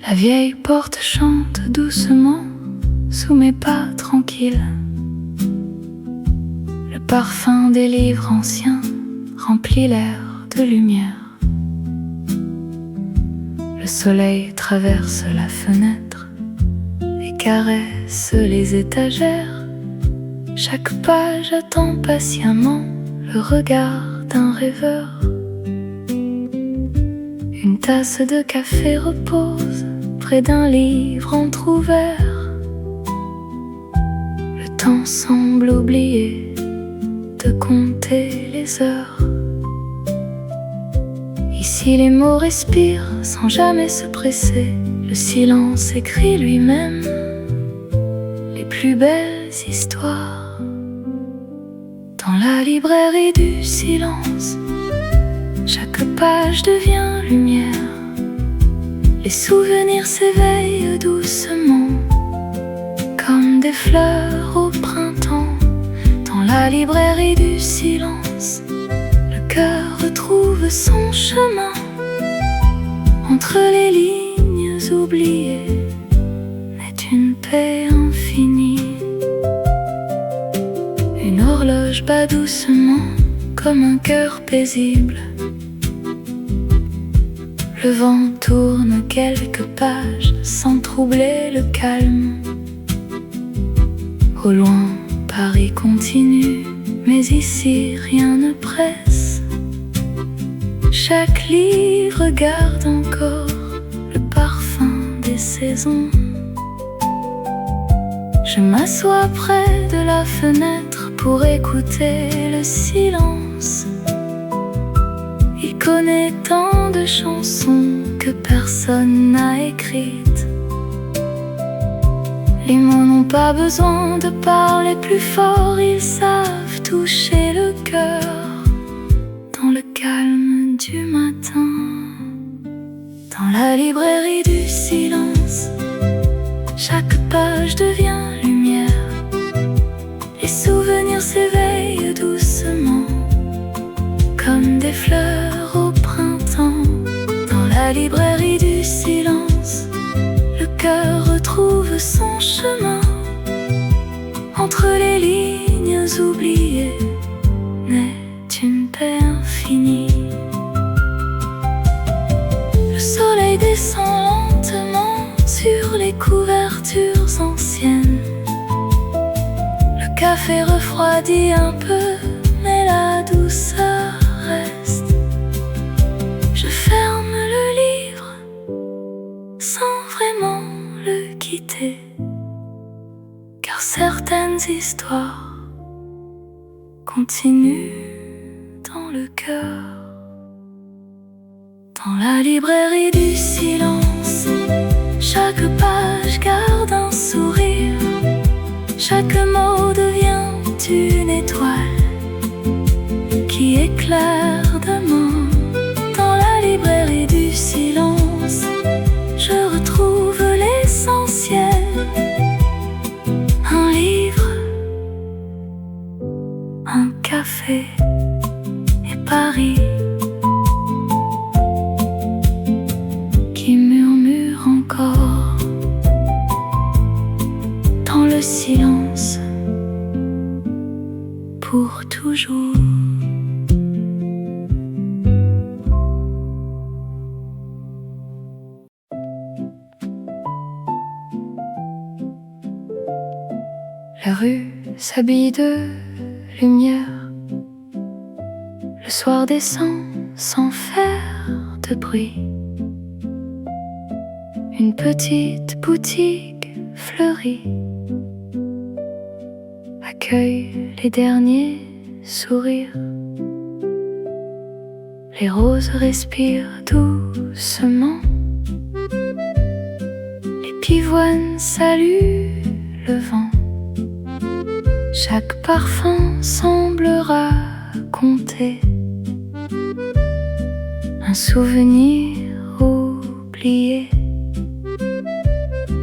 La vieille porte chante doucement sous mes pas tranquilles. Le parfum des livres anciens remplit l'air de lumière. Le soleil traverse la fenêtre et caresse les étagères. Chaque page attend patiemment le regard d'un rêveur. Une tasse de café repose près d'un livre entrouvert. Le temps semble oublier de compter les heures. Ici les mots respirent sans jamais se presser. Le silence écrit lui-même les plus belles histoires. Dans la librairie du silence, chaque page devient lumière. Les souvenirs s'éveillent doucement comme des fleurs au printemps. Dans la librairie du silence, le cœur retrouve son chemin. Entre les lignes oubliées naît une paix infinie. Une horloge bat doucement comme un cœur paisible. Le vent tourne quelques pages sans troubler le calme. Au loin, Paris continue, mais ici rien ne presse. Chaque livre garde encore le parfum des saisons. Je m'assois près de la fenêtre pour écouter le silence. Il connaît tant de chansons que personne n'a écrites. Les mots n'ont pas besoin de parler plus fort, ils savent toucher le cœur. Dans le calme du matin, dans la librairie du silence, chaque page devient lumière. Les souvenirs s'éveillent doucement comme des fleurs au printemps. Dans la librairie du silence, le cœur retrouve son chemin. Entre les lignes oubliées naît une paix infinie. Le soleil descend lentement sur les couvertures anciennes. Le café refroidit un peu, mais la douceur reste. Je ferme le livre sans vraiment le quitter, car certaines histoires continuent dans le cœur. Dans la librairie du silence, chaque page garde un sourire. Chaque mot devient une étoile qui éclaire demain. Dans la librairie du silence, je retrouve l'essentiel. Un livre, un café et Paris qui murmure encore dans le silence pour toujours. La rue s'habille de lumière. Le soir descend sans faire de bruit. Une petite boutique fleurie accueille les derniers sourires. Les roses respirent doucement. Les pivoines saluent le vent. Chaque parfum semble raconter un souvenir oublié.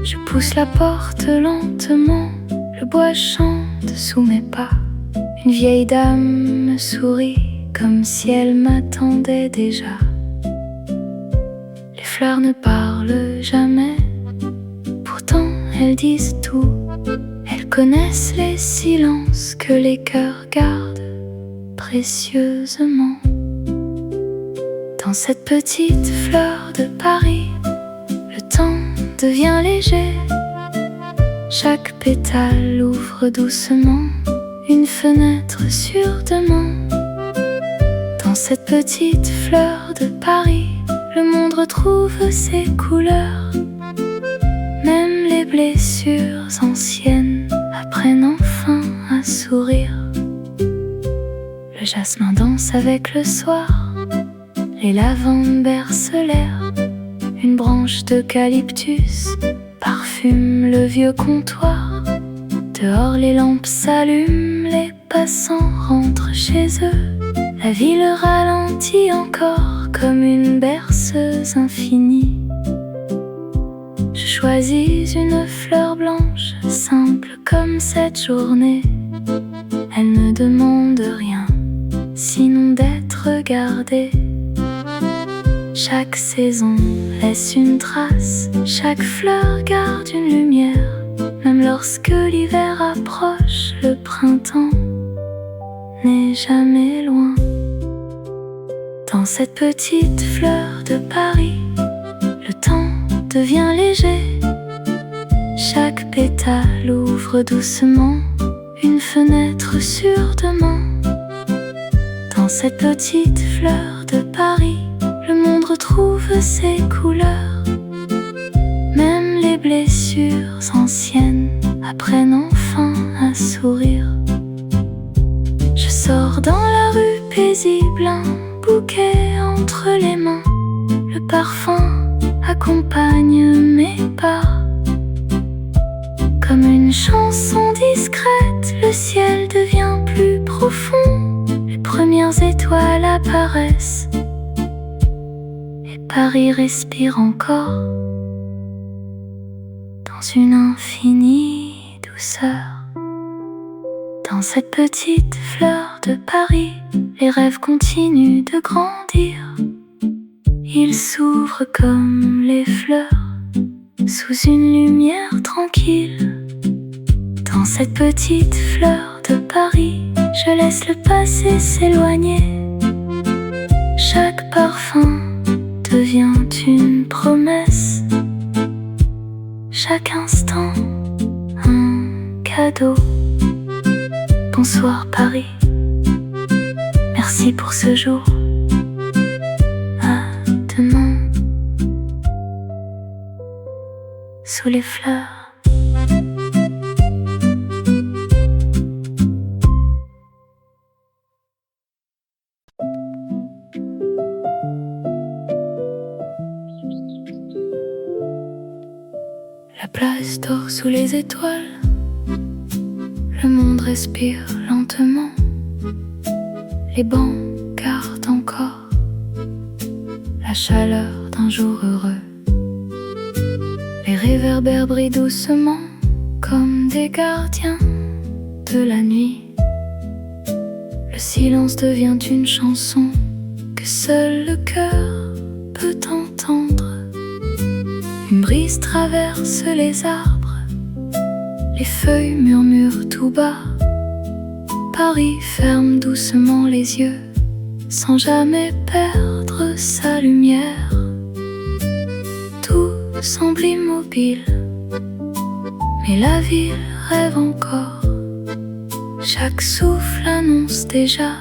Je pousse la porte lentement, le bois chante sous mes pas. Une vieille dame me sourit comme si elle m'attendait déjà. Les fleurs ne parlent jamais, elles disent tout. Elles connaissent les silences que les cœurs gardent précieusement. Dans cette petite fleur de Paris, le temps devient léger. Chaque pétale ouvre doucement une fenêtre sur demain. Dans cette petite fleur de Paris, le monde retrouve ses couleurs. Même les blessures anciennes apprennent enfin à sourire. Le jasmin danse avec le soir, les lavandes bercent l'air. Une branche d'eucalyptus parfume le vieux comptoir. Dehors les lampes s'allument, les passants rentrent chez eux. La ville ralentit encore comme une berceuse infinie. Je choisis une fleur blanche, simple comme cette journée. Elle ne demande rien, sinon d'être regardée. Chaque saison laisse une trace, chaque fleur garde une lumière. Même lorsque l'hiver approche, le printemps n'est jamais loin. Dans cette petite fleur de Paris, le temps devient léger. Chaque pétale ouvre doucement une fenêtre sur demain. Dans cette petite fleur de Paris, le monde retrouve ses couleurs. Même les blessures anciennes apprennent enfin à sourire. Je sors dans la rue paisible, un bouquet entre les mains. Le parfum accompagne mes pas. Comme une chanson discrète, le ciel devient plus profond. Les premières étoiles apparaissent et Paris respire encore dans une infinie douceur. Dans cette petite fleur de Paris, les rêves continuent de grandir. Ils s'ouvrent comme les fleurs sous une lumière tranquille. Dans cette petite fleur de Paris, je laisse le passé s'éloigner. Chaque parfum devient une promesse. Chaque instant, un cadeau. Bonsoir Paris, merci pour ce jour. À demain, sous les fleurs. La place dort sous les étoiles. Le monde respire lentement. Les bancs gardent encore la chaleur d'un jour heureux. Les réverbères brillent doucement comme des gardiens de la nuit. Le silence devient une chanson que seul le cœur peut entendre. Une brise traverse les arbres, les feuilles murmurent tout bas. Paris ferme doucement les yeux, sans jamais perdre sa lumière. Tout semble immobile, mais la ville rêve encore. Chaque souffle annonce déjà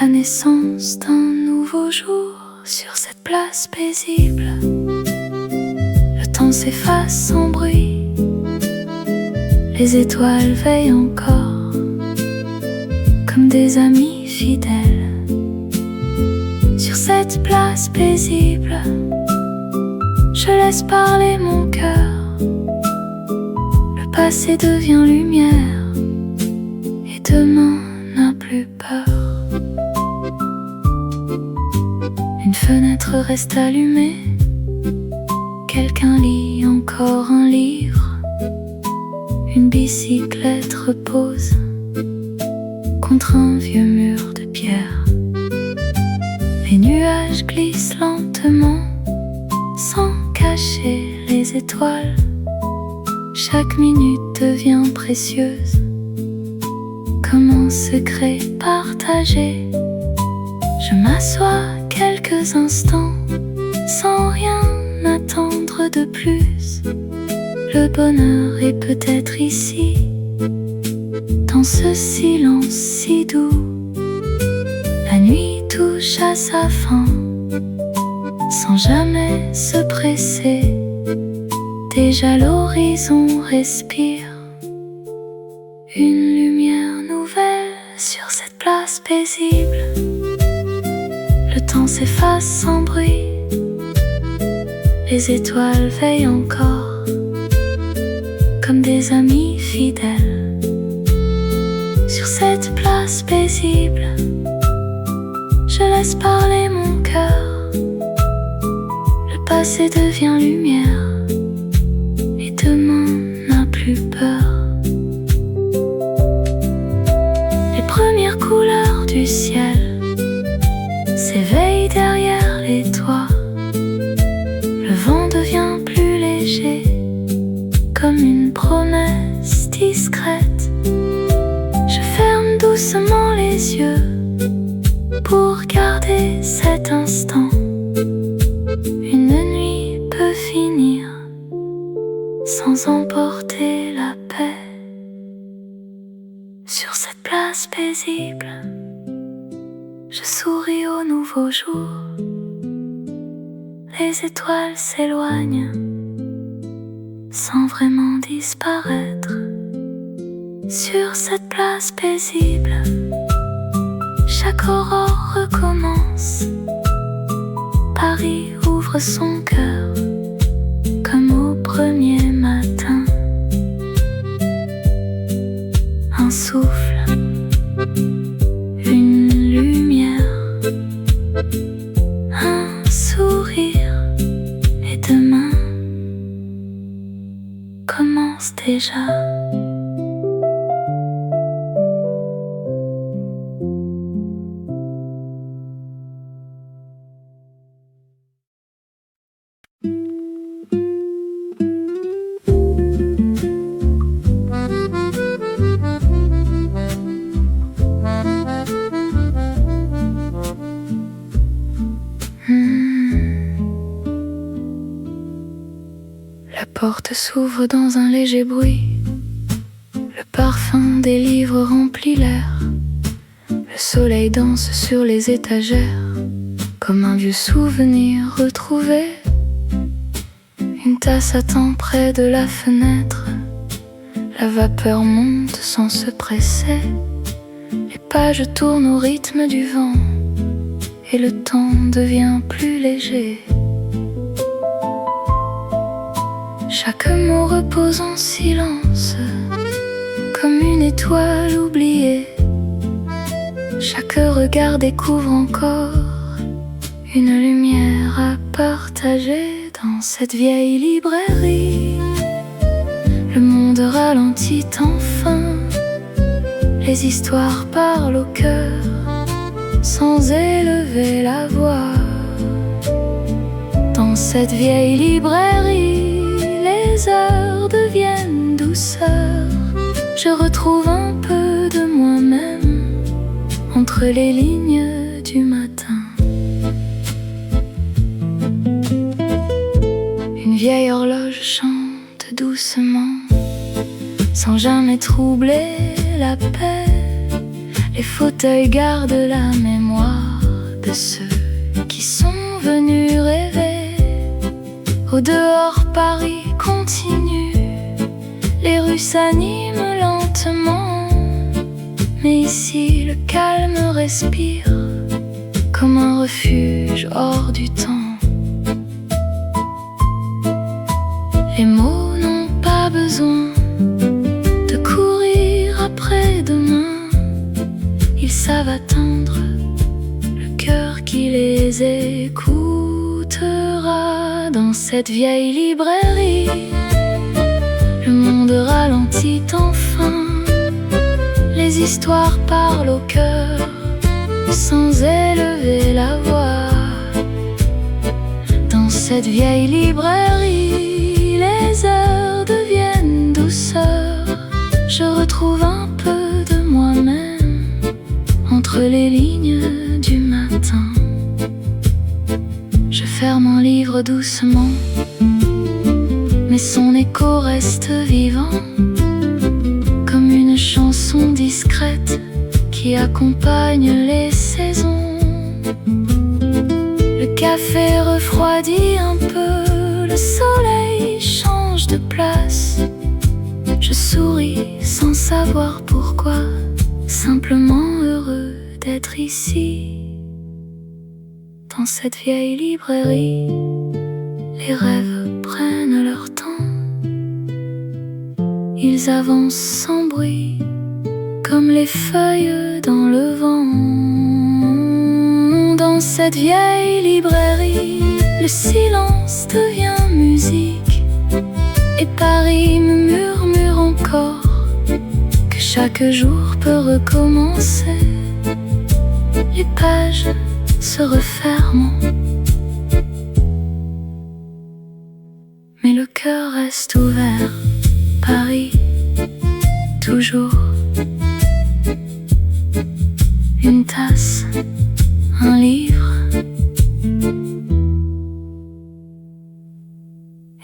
la naissance d'un nouveau jour sur cette place paisible. Le temps s'efface sans bruit, les étoiles veillent encore comme des amis fidèles. Sur cette place paisible, je laisse parler mon cœur. Le passé devient lumière et demain n'a plus peur. Une fenêtre reste allumée, quelqu'un lit encore un livre. Une bicyclette repose contre un vieux mur de pierre. Les nuages glissent lentement sans cacher les étoiles. Chaque minute devient précieuse, comme un secret partagé. Je m'assois quelques instants, sans rien attendre de plus. Le bonheur est peut-être ici, dans ce silence si doux. La nuit touche à sa fin, sans jamais se presser. Déjà l'horizon respire une lumière nouvelle sur cette place paisible. Le temps s'efface sans bruit, les étoiles veillent encore, comme des amis fidèles. Sur cette place paisible, je laisse parler mon cœur. Le passé devient lumière, et demain n'a plus peur. Les premières couleurs du ciel s'éveillent derrière les toits. Le vent devient plus léger, comme une promesse discrète. Je ferme doucement les yeux pour garder cet instant. Une nuit peut finir sans emporter la paix. Sur cette place paisible, je souris au nouveau jour. Les étoiles s'éloignent sans vraiment disparaître. Sur cette place paisible, chaque aurore recommence. Paris ouvre son cœur comme au premier matin. Un souffle, une lumière, un sourire, et demain commence déjà. La porte s'ouvre dans un léger bruit. Le parfum des livres remplit l'air. Le soleil danse sur les étagères, comme un vieux souvenir retrouvé. Une tasse attend près de la fenêtre. La vapeur monte sans se presser. Les pages tournent au rythme du vent, et le temps devient plus léger. Chaque mot repose en silence, comme une étoile oubliée. Chaque regard découvre encore une lumière à partager. Dans cette vieille librairie, le monde ralentit enfin. Les histoires parlent au cœur, sans élever la voix. Dans cette vieille librairie, les heures deviennent douceurs. Je retrouve un peu de moi-même entre les lignes du matin. Une vieille horloge chante doucement, sans jamais troubler la paix. Les fauteuils gardent la mémoire de ceux qui sont venus rêver. Au dehors, Paris continue, les rues s'animent lentement. Mais ici, le calme respire, comme un refuge hors du temps. Les mots n'ont pas besoin de courir après demain. Ils savent attendre le cœur qui les écoutera. Dans cette vieille librairie, le monde ralentit enfin. Les histoires parlent au cœur, sans élever la voix. Dans cette vieille librairie, les heures deviennent livre doucement, mais son écho reste vivant, comme une chanson discrète qui accompagne les saisons. Le café refroidit un peu, le soleil change de place. Je souris sans savoir pourquoi, simplement heureux d'être ici. Dans cette vieille librairie, les rêves prennent leur temps. Ils avancent sans bruit, comme les feuilles dans le vent. Dans cette vieille librairie, le silence devient musique, et Paris me murmure encore que chaque jour peut recommencer. Les pages se referment, mais le cœur reste ouvert. Paris, toujours. Une tasse, un livre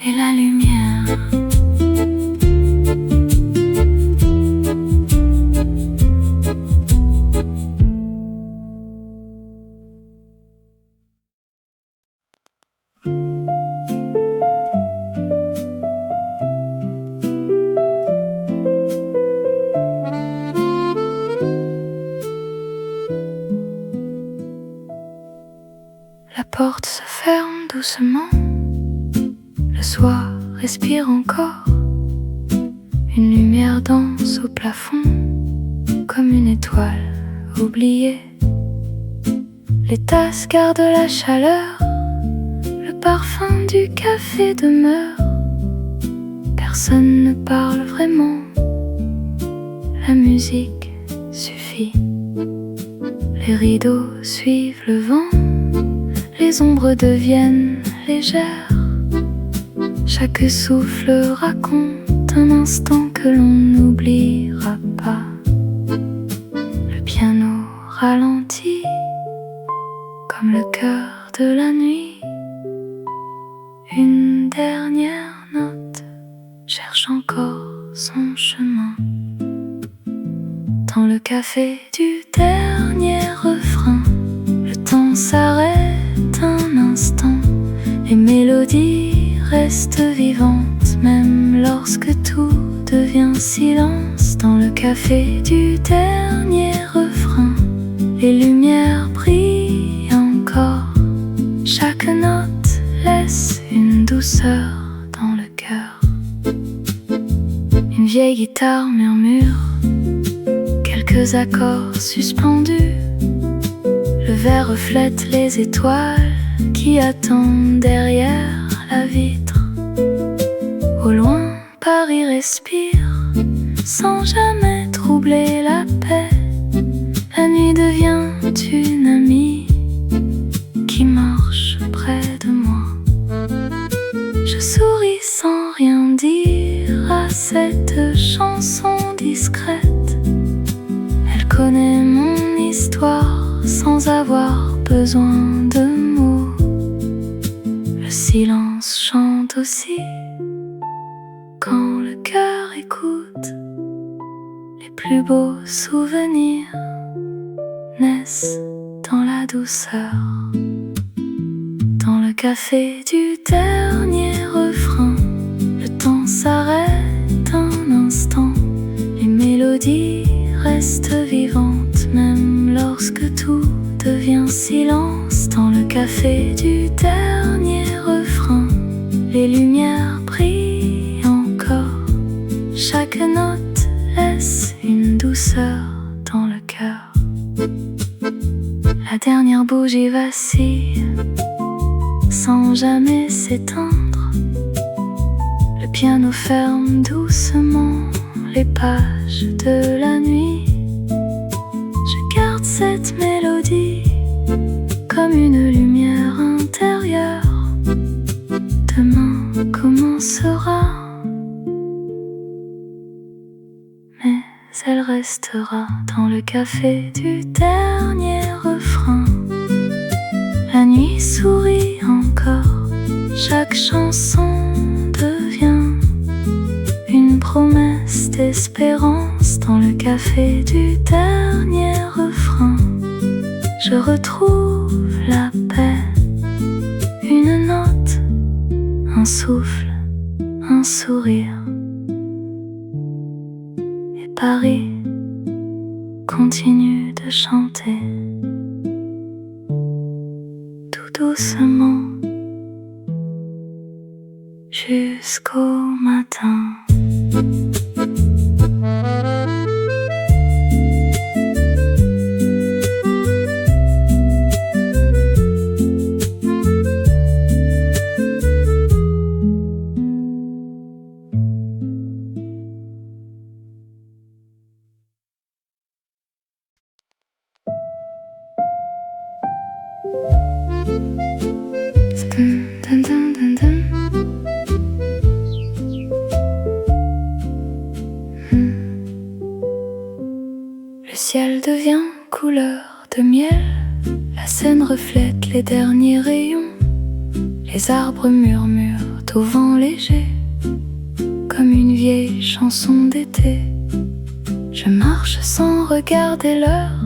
et la lumière. La porte se ferme doucement. Le soir respire encore. Une lumière danse au plafond, comme une étoile oubliée. Les tasses gardent la chaleur, le parfum du café demeure. Personne ne parle vraiment, la musique suffit. Les rideaux suivent le vent, les ombres deviennent légères. Chaque souffle raconte un instant que l'on n'oubliera pas. Le piano ralentit, comme le cœur de la nuit. Une dernière note cherche encore son chemin. Dans le café du dernier refrain, le temps s'arrête un instant. Les mélodies restent vivantes, même lorsque tout devient silence. Dans le café du dernier refrain, les lumières brillent encore. Chaque note laisse une douceur dans le cœur. Une vieille guitare murmure quelques accords suspendus. Le verre reflète les étoiles qui attendent derrière la vitre. Au loin, Paris respire sans jamais troubler la paix. La nuit devient une amie qui marche près de moi. Je souris sans rien dire à cette chanson discrète. Elle connaît mon histoire sans avoir besoin de mots. Le silence chante aussi quand le cœur écoute. Les plus beaux souvenirs naissent dans la douceur. Dans le café du dernier refrain, le temps s'arrête un instant. Les mélodies restent vivantes, même lorsque tout devient silence. Dans le café du dernier refrain, les lumières brillent encore. Chaque note laisse une douceur dans le cœur. La dernière bougie vacille sans jamais s'éteindre. Le piano ferme doucement les pages de la nuit. Je garde cette mélodie comme une lumière intérieure. Demain commencera, mais elle restera dans le café du dernier refrain. La nuit sourit encore Chaque chanson devient une promesse d'espérance. Dans le café du dernier refrain, je retrouve la paix. Une note, un souffle, un sourire. Et Paris continue de chanter tout doucement jusqu'au matin. Le ciel devient couleur de miel, la Seine reflète les derniers rayons, les arbres murmurent au vent léger, comme une vieille chanson d'été. Je marche sans regarder l'heure,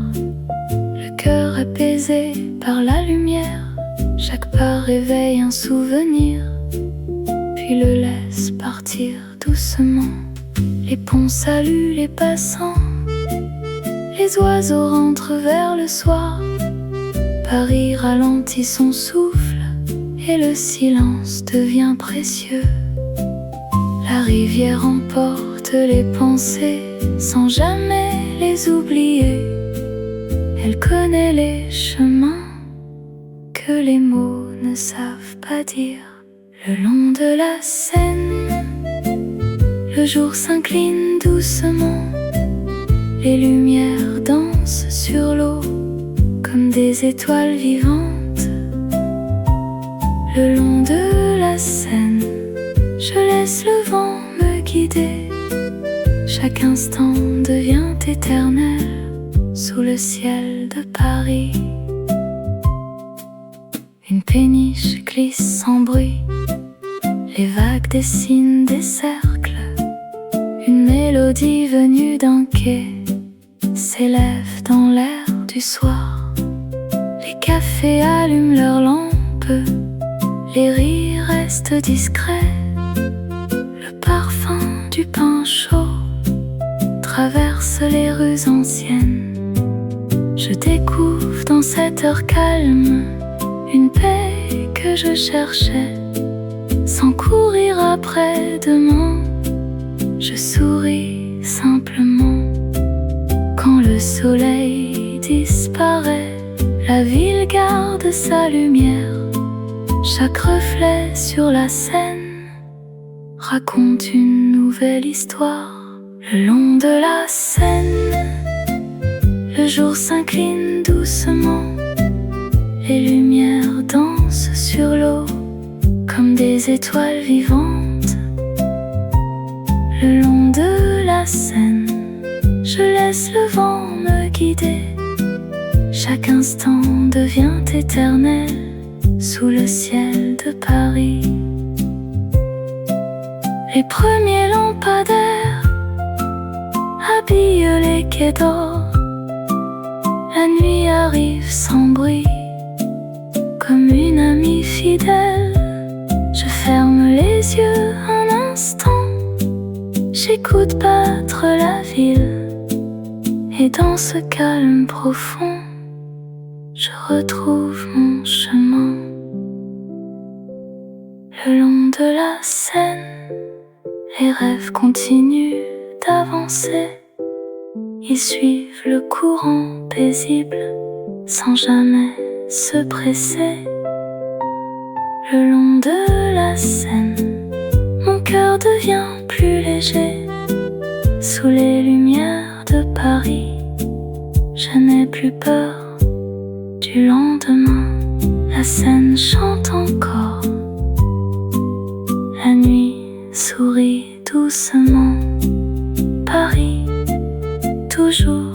le cœur apaisé par la lumière. Chaque pas réveille un souvenir, puis le laisse partir doucement. Les ponts saluent les passants, les oiseaux rentrent vers le soir. Paris ralentit son souffle et le silence devient précieux. La rivière emporte les pensées sans jamais les oublier. Elle connaît les chemins que les mots ne savent pas dire. Le long de la Seine, le jour s'incline doucement. Les lumières dansent sur l'eau comme des étoiles vivantes. Le long de la Seine, je laisse le vent me guider. Chaque instant devient éternel sous le ciel de Paris. Une péniche glisse sans bruit, les vagues dessinent des cercles. Une mélodie venue d'un quai s'élève dans l'air du soir. Les cafés allument leurs lampes, les rires restent discrets. Le parfum du pain chaud traverse les rues anciennes. Je découvre dans cette heure calme une paix que je cherchais. Sans courir après demain, je souris simplement. Quand le soleil disparaît, la ville garde sa lumière. Chaque reflet sur la Seine raconte une nouvelle histoire. Le long de la Seine, le jour s'incline doucement. Les lumières dansent sur l'eau comme des étoiles vivantes. Le long de la Seine, je laisse le vent me guider. Chaque instant devient éternel sous le ciel de Paris. Les premiers lampadaires habillent les quais d'or. La nuit arrive sans bruit, comme une amie fidèle. Je ferme les yeux un instant, j'écoute battre la ville. Et dans ce calme profond, je retrouve mon chemin. Le long de la Seine, les rêves continuent d'avancer. Ils suivent le courant paisible sans jamais se presser. Le long de la Seine, mon cœur devient plus léger. Sous les lumières de Paris, je n'ai plus peur du lendemain. La Seine chante encore, la nuit sourit doucement. Paris, toujours,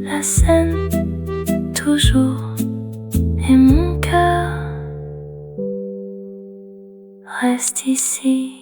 la Seine, toujours, et mon cœur reste ici.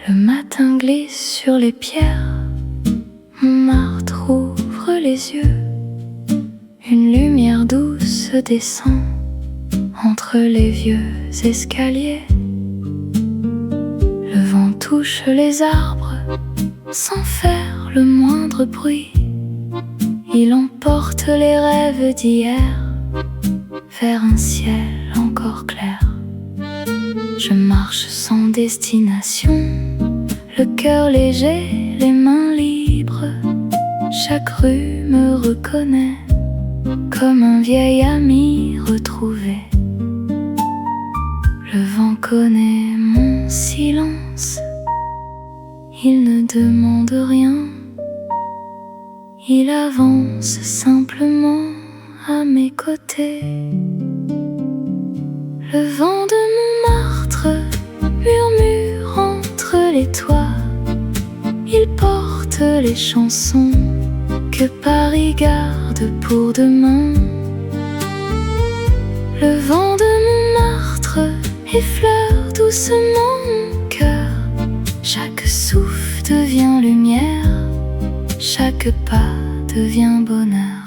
Le matin glisse sur les pierres, Montmartre ouvre les yeux. Une lumière douce descend entre les vieux escaliers. Le vent touche les arbres sans faire le moindre bruit. Il emporte les rêves d'hier vers un ciel encore clair. Je marche sans destination, le cœur léger, les mains libres. Chaque rue me reconnaît comme un vieil ami retrouvé. Le vent connaît mon silence, il ne demande rien. Il avance simplement à mes côtés. Le vent de Montmartre murmure entre les toits. Il porte les chansons que Paris garde pour demain. Le vent de Montmartre effleure doucement mon cœur. Chaque souffle devient lumière, chaque pas devient bonheur.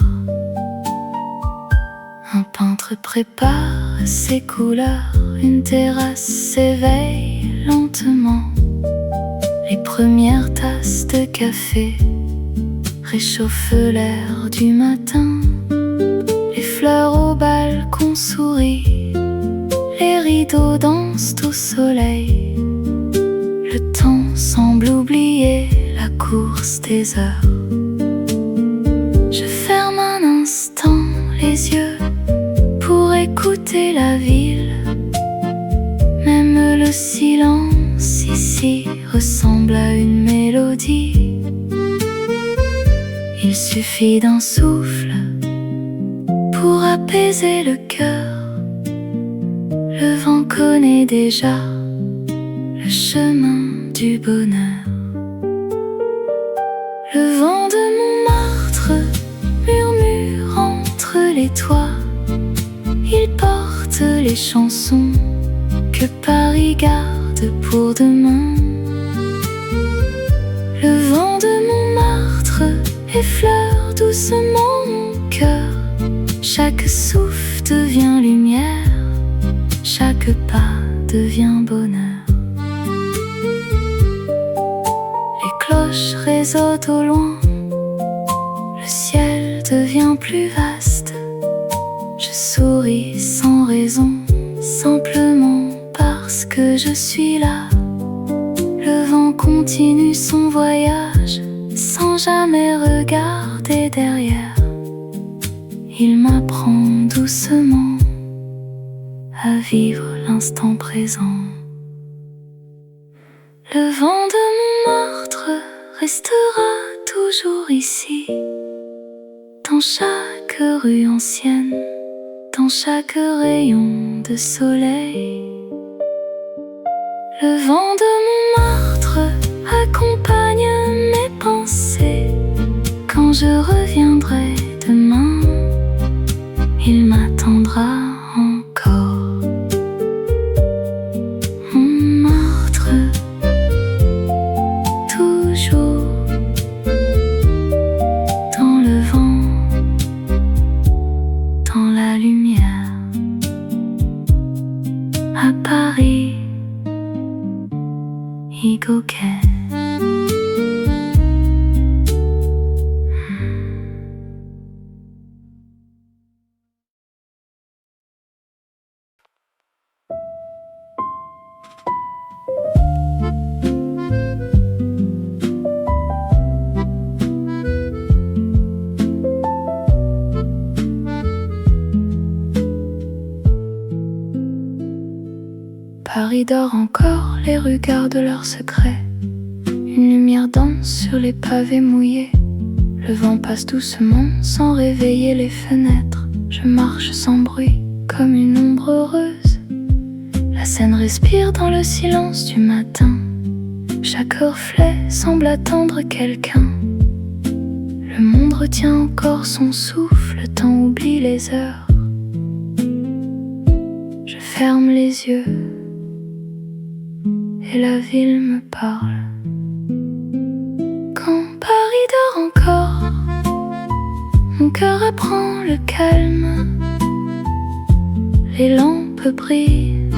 Un peintre prépare ses couleurs, une terrasse s'éveille lentement. Les premières tasses de café réchauffent l'air du matin. Les fleurs au balcon sourient, les rideaux dansent au soleil. Le temps semble oublier la course des heures. Je ferme un instant les yeux pour écouter la ville. Même le silence ici ressemble à une mélodie. Il suffit d'un souffle pour apaiser le cœur. Le vent connaît déjà le chemin du bonheur. Le vent de Montmartre murmure entre les toits. Il porte les chansons que Paris garde pour demain. Le vent de Montmartre effleure doucement mon cœur. Chaque souffle devient lumière, chaque pas devient bonheur. Les cloches résonnent au loin, le ciel devient plus vaste. Je souris sans raison, simplement parce que je suis là. Le vent continue son voyage sans jamais regarder derrière. Il m'apprend doucement à vivre l'instant présent. Le vent de Montmartre restera toujours ici, dans chaque rue ancienne, dans chaque rayon de soleil. Le vent de Montmartre accompagne mes pensées. Quand je reviendrai demain, il m'attendra encore. Montmartre, toujours dans le vent, dans la lumière. À Paris, Higoken. Paris dort encore, les rues gardent leurs secrets. Une lumière danse sur les pavés mouillés. Le vent passe doucement sans réveiller les fenêtres. Je marche sans bruit comme une ombre heureuse. La Seine respire dans le silence du matin. Chaque reflet semble attendre quelqu'un. Le monde retient encore son souffle, le temps oublie les heures. Je ferme les yeux et la ville me parle. Quand Paris dort encore, mon cœur apprend le calme. Les lampes brillent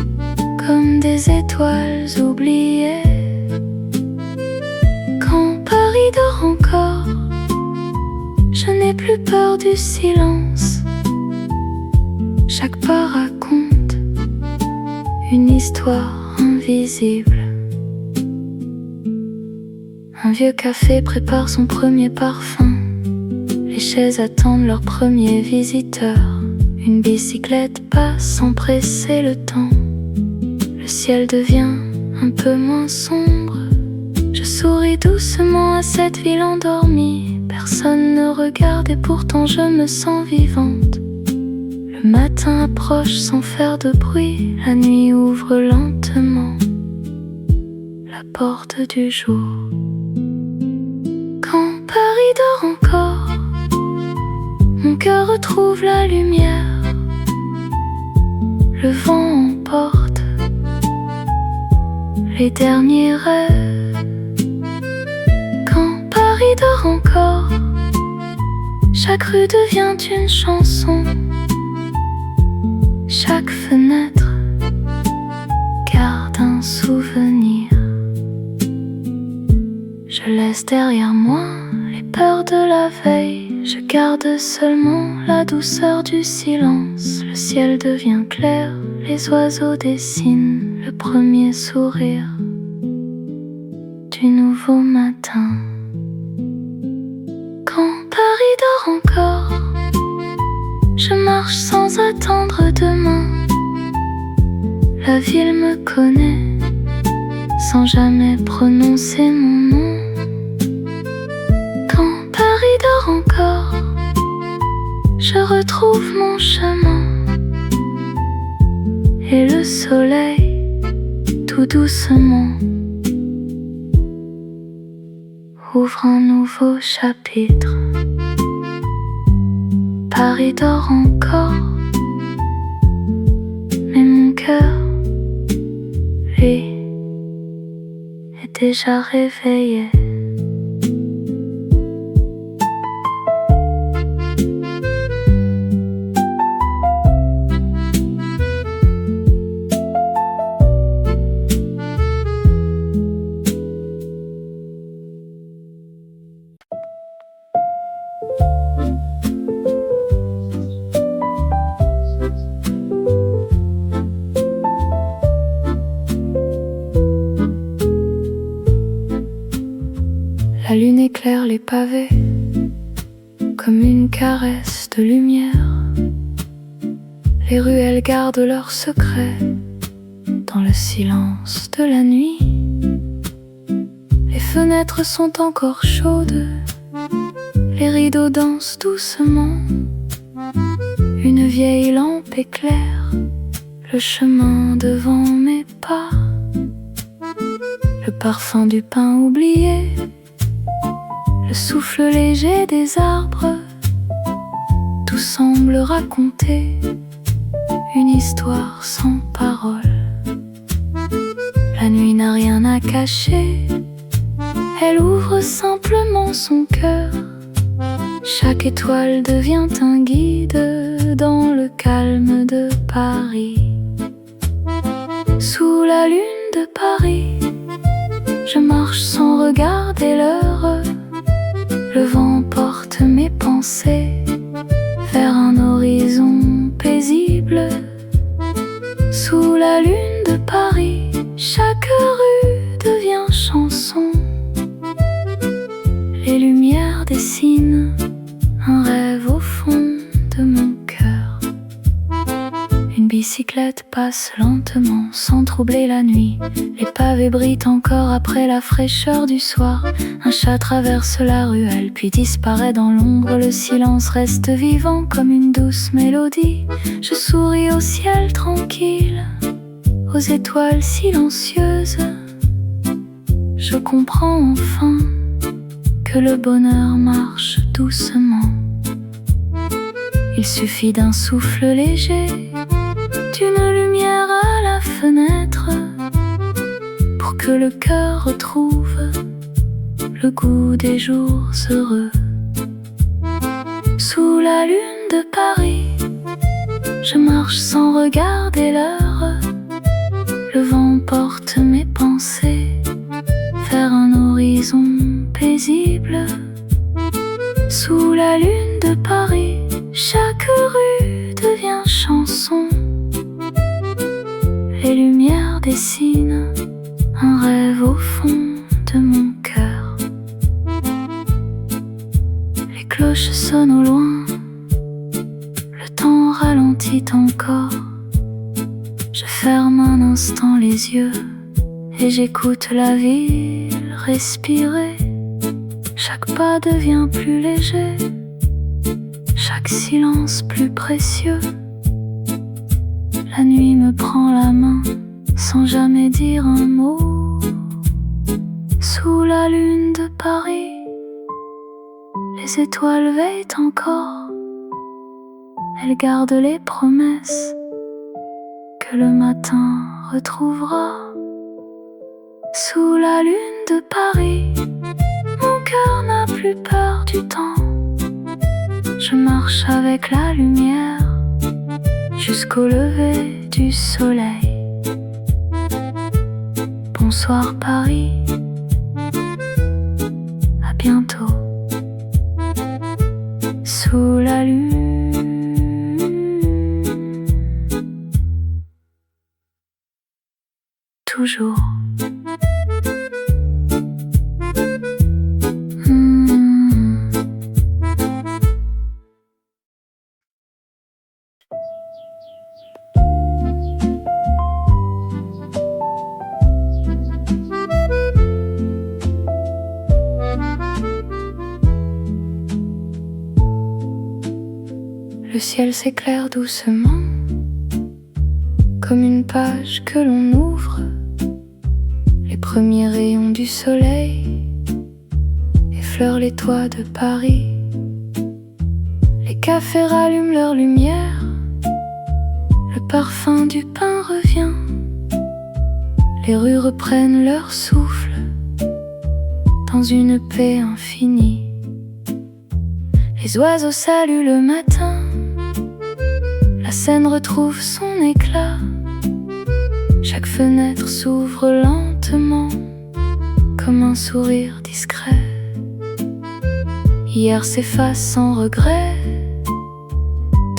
comme des étoiles oubliées. Quand Paris dort encore, je n'ai plus peur du silence. Chaque pas raconte une histoire invisible. Un vieux café prépare son premier parfum. Les chaises attendent leur premier visiteur. Une bicyclette passe sans presser le temps. Le ciel devient un peu moins sombre. Je souris doucement à cette ville endormie. Personne ne regarde et pourtant je me sens vivante. Le matin approche sans faire de bruit. La nuit ouvre lentement la porte du jour. Quand Paris dort encore, mon cœur retrouve la lumière. Le vent emporte les derniers rêves. Quand Paris dort encore, chaque rue devient une chanson. Chaque fenêtre garde un souvenir. Je laisse derrière moi les peurs de la veille. Je garde seulement la douceur du silence. Le ciel devient clair, les oiseaux dessinent le premier sourire du nouveau matin. Quand Paris dort encore, je marche sans attendre demain. La ville me connaît sans jamais prononcer mon nom. Quand Paris dort encore, je retrouve mon chemin. Et le soleil, tout doucement, ouvre un nouveau chapitre. Paris dort encore, mais mon cœur, lui, est déjà réveillé. La lune éclaire les pavés comme une caresse de lumière. Les ruelles gardent leurs secrets dans le silence de la nuit. Les fenêtres sont encore chaudes, les rideaux dansent doucement. Une vieille lampe éclaire le chemin devant mes pas. Le parfum du pain oublié, le souffle léger des arbres, tout semble raconter une histoire sans parole. La nuit n'a rien à cacher, elle ouvre simplement son cœur. Chaque étoile devient un guide dans le calme de Paris. Sous la lune de Paris, je marche sans regarder l'heure. Le vent porte mes pensées vers un horizon paisible. Sous la lune de Paris, chaque rue devient chanson. Les lumières dessinent un rêve au fond de mon cœur. Une bicyclette passe lentement, sans troubler la nuit. Les pavés brillent encore après la fraîcheur du soir. Un chat traverse la ruelle, puis disparaît dans l'ombre. Le silence reste vivant comme une douce mélodie. Je souris au ciel tranquille, aux étoiles silencieuses. Je comprends enfin que le bonheur marche doucement. Il suffit d'un souffle léger, d'une lumière à la fenêtre, pour que le cœur retrouve le goût des jours heureux. Sous la lune de Paris, je marche sans regarder l'heure. Le vent porte mes pensées vers un horizon paisible. Sous la lune de Paris, chaque rue devient chanson. Les lumières dessinent un rêve au fond de mon cœur. Les cloches sonnent au loin, le temps ralentit encore. Je ferme un instant les yeux et j'écoute la ville respirer. Chaque pas devient plus léger, chaque silence plus précieux. La nuit me prend la main sans jamais dire un mot. Sous la lune de Paris, les étoiles veillent encore. Elles gardent les promesses que le matin retrouvera. Sous la lune de Paris, mon cœur n'a plus peur du temps. Je marche avec la lumière jusqu'au lever du soleil. Bonsoir Paris, à bientôt. Sous la lune, toujours. Le ciel s'éclaire doucement, comme une page que l'on ouvre. Les premiers rayons du soleil effleurent les toits de Paris. Les cafés rallument leur lumière, le parfum du pain revient. Les rues reprennent leur souffle dans une paix infinie. Les oiseaux saluent le matin, la scène retrouve son éclat. Chaque fenêtre s'ouvre lentement, comme un sourire discret. Hier s'efface sans regret,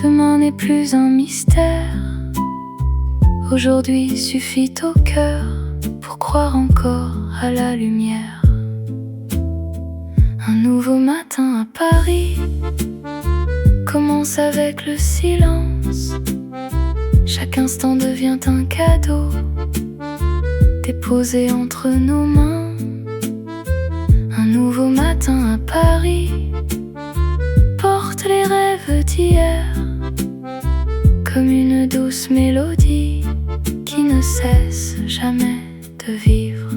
demain n'est plus un mystère. Aujourd'hui suffit au cœur pour croire encore à la lumière. Un nouveau matin à Paris commence avec le silence. Chaque instant devient un cadeau déposé entre nos mains. Un nouveau matin à Paris porte les rêves d'hier, comme une douce mélodie qui ne cesse jamais de vivre.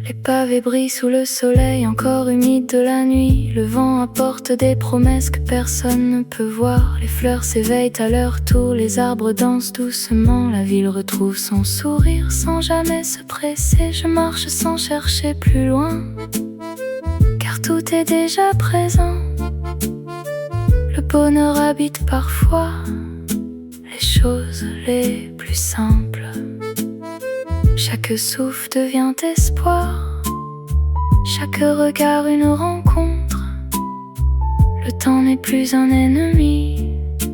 Les pavés brillent sous le soleil encore humide de la nuit. Le vent apporte des promesses que personne ne peut voir. Les fleurs s'éveillent à leur tour, les arbres dansent doucement. La ville retrouve son sourire sans jamais se presser. Je marche sans chercher plus loin, car tout est déjà présent. Le bonheur habite parfois les choses les plus simples. Chaque souffle devient espoir, chaque regard une rencontre. Le temps n'est plus un ennemi,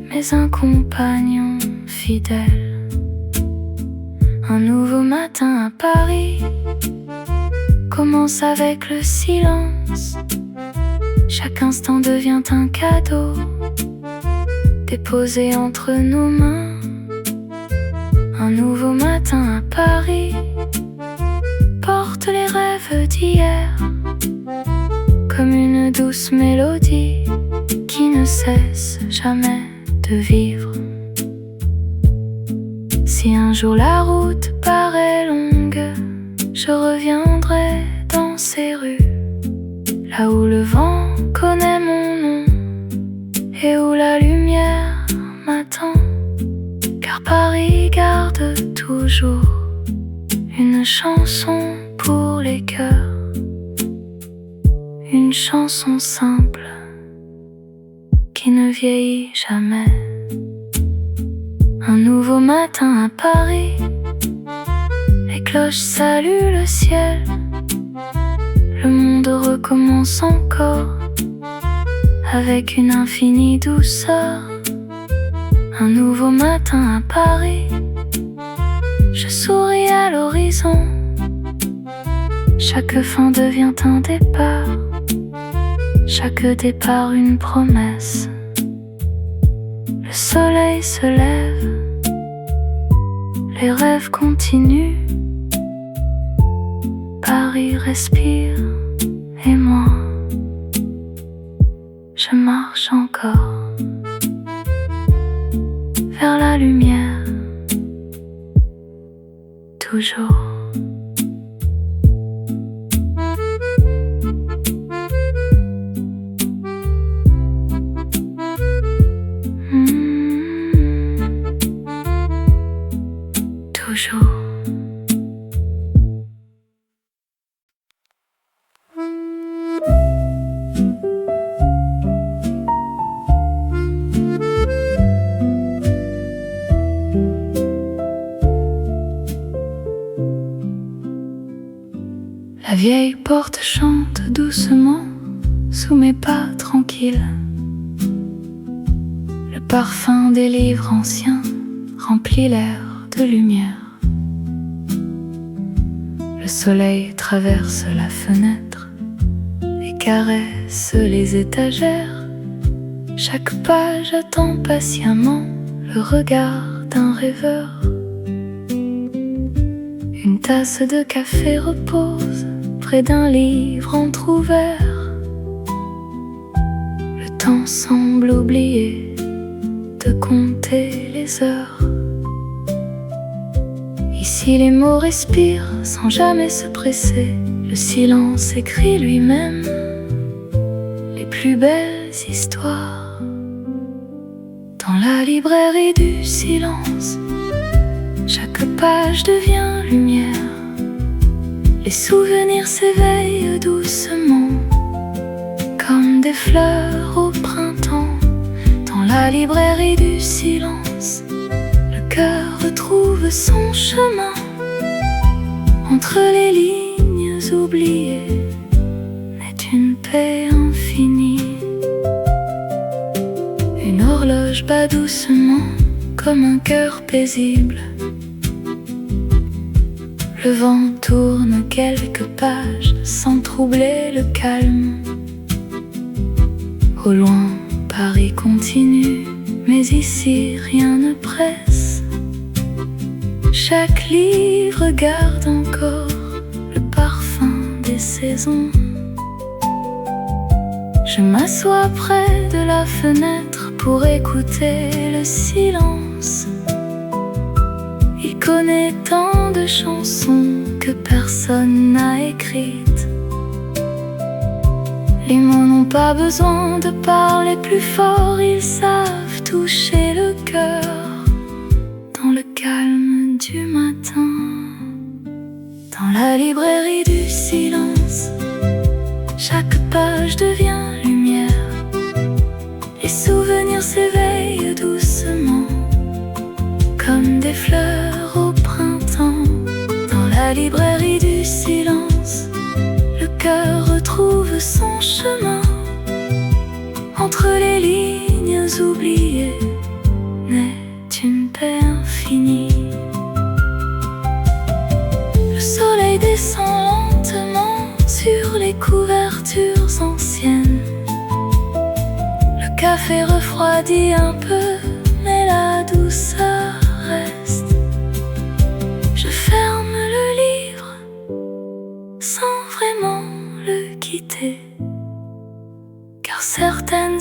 mais un compagnon fidèle. Un nouveau matin à Paris commence avec le silence. Chaque instant devient un cadeau déposé entre nos mains. Un nouveau matin à Paris porte les rêves d'hier, comme une douce mélodie qui ne cesse jamais de vivre. Si un jour la route paraît longue, je reviendrai dans ces rues, là où le vent connaît mon nom et où la lumière m'attend. Car Paris garde toujours une chanson pour les cœurs, une chanson simple qui ne vieillit jamais. Un nouveau matin à Paris, les cloches saluent le ciel, le monde recommence encore avec une infinie douceur. Un nouveau matin à Paris, je souris à l'horizon. Chaque fin devient un départ, chaque départ une promesse. Le soleil se lève, les rêves continuent. Paris respire et moi, je marche encore vers la lumière, toujours. Toujours. La vieille porte chante doucement sous mes pas tranquilles. Le parfum des livres anciens remplit l'air de lumière. Le soleil traverse la fenêtre et caresse les étagères. Chaque page attend patiemment le regard d'un rêveur. Une tasse de café repose près d'un livre entrouvert. Le temps semble oublier de compter les heures. Ici les mots respirent sans jamais se presser. Le silence écrit lui-même les plus belles histoires. Dans la librairie du silence, chaque page devient lumière. Les souvenirs s'éveillent doucement, comme des fleurs au printemps. Dans la librairie du silence, le cœur retrouve son chemin. Entre les lignes oubliées naît une paix infinie. Une horloge bat doucement comme un cœur paisible. Le vent tourne quelques pages sans troubler le calme. Au loin, Paris continue, mais ici rien ne presse. Chaque livre garde encore le parfum des saisons. Je m'assois près de la fenêtre pour écouter le silence. Il connaît tant de chansons que personne n'a écrites. Les mots n'ont pas besoin de parler plus fort, ils savent toucher le cœur dans le calme du matin. Dans la librairie du silence, chaque page devient lumière. Les souvenirs s'éveillent doucement, comme des fleurs au printemps. Dans la librairie du silence, le cœur retrouve son chemin. Entre les lignes oubliées naît une paix infinie. Le soleil descend lentement sur les couvertures anciennes. Le café refroidit un peu, mais la douceur reste.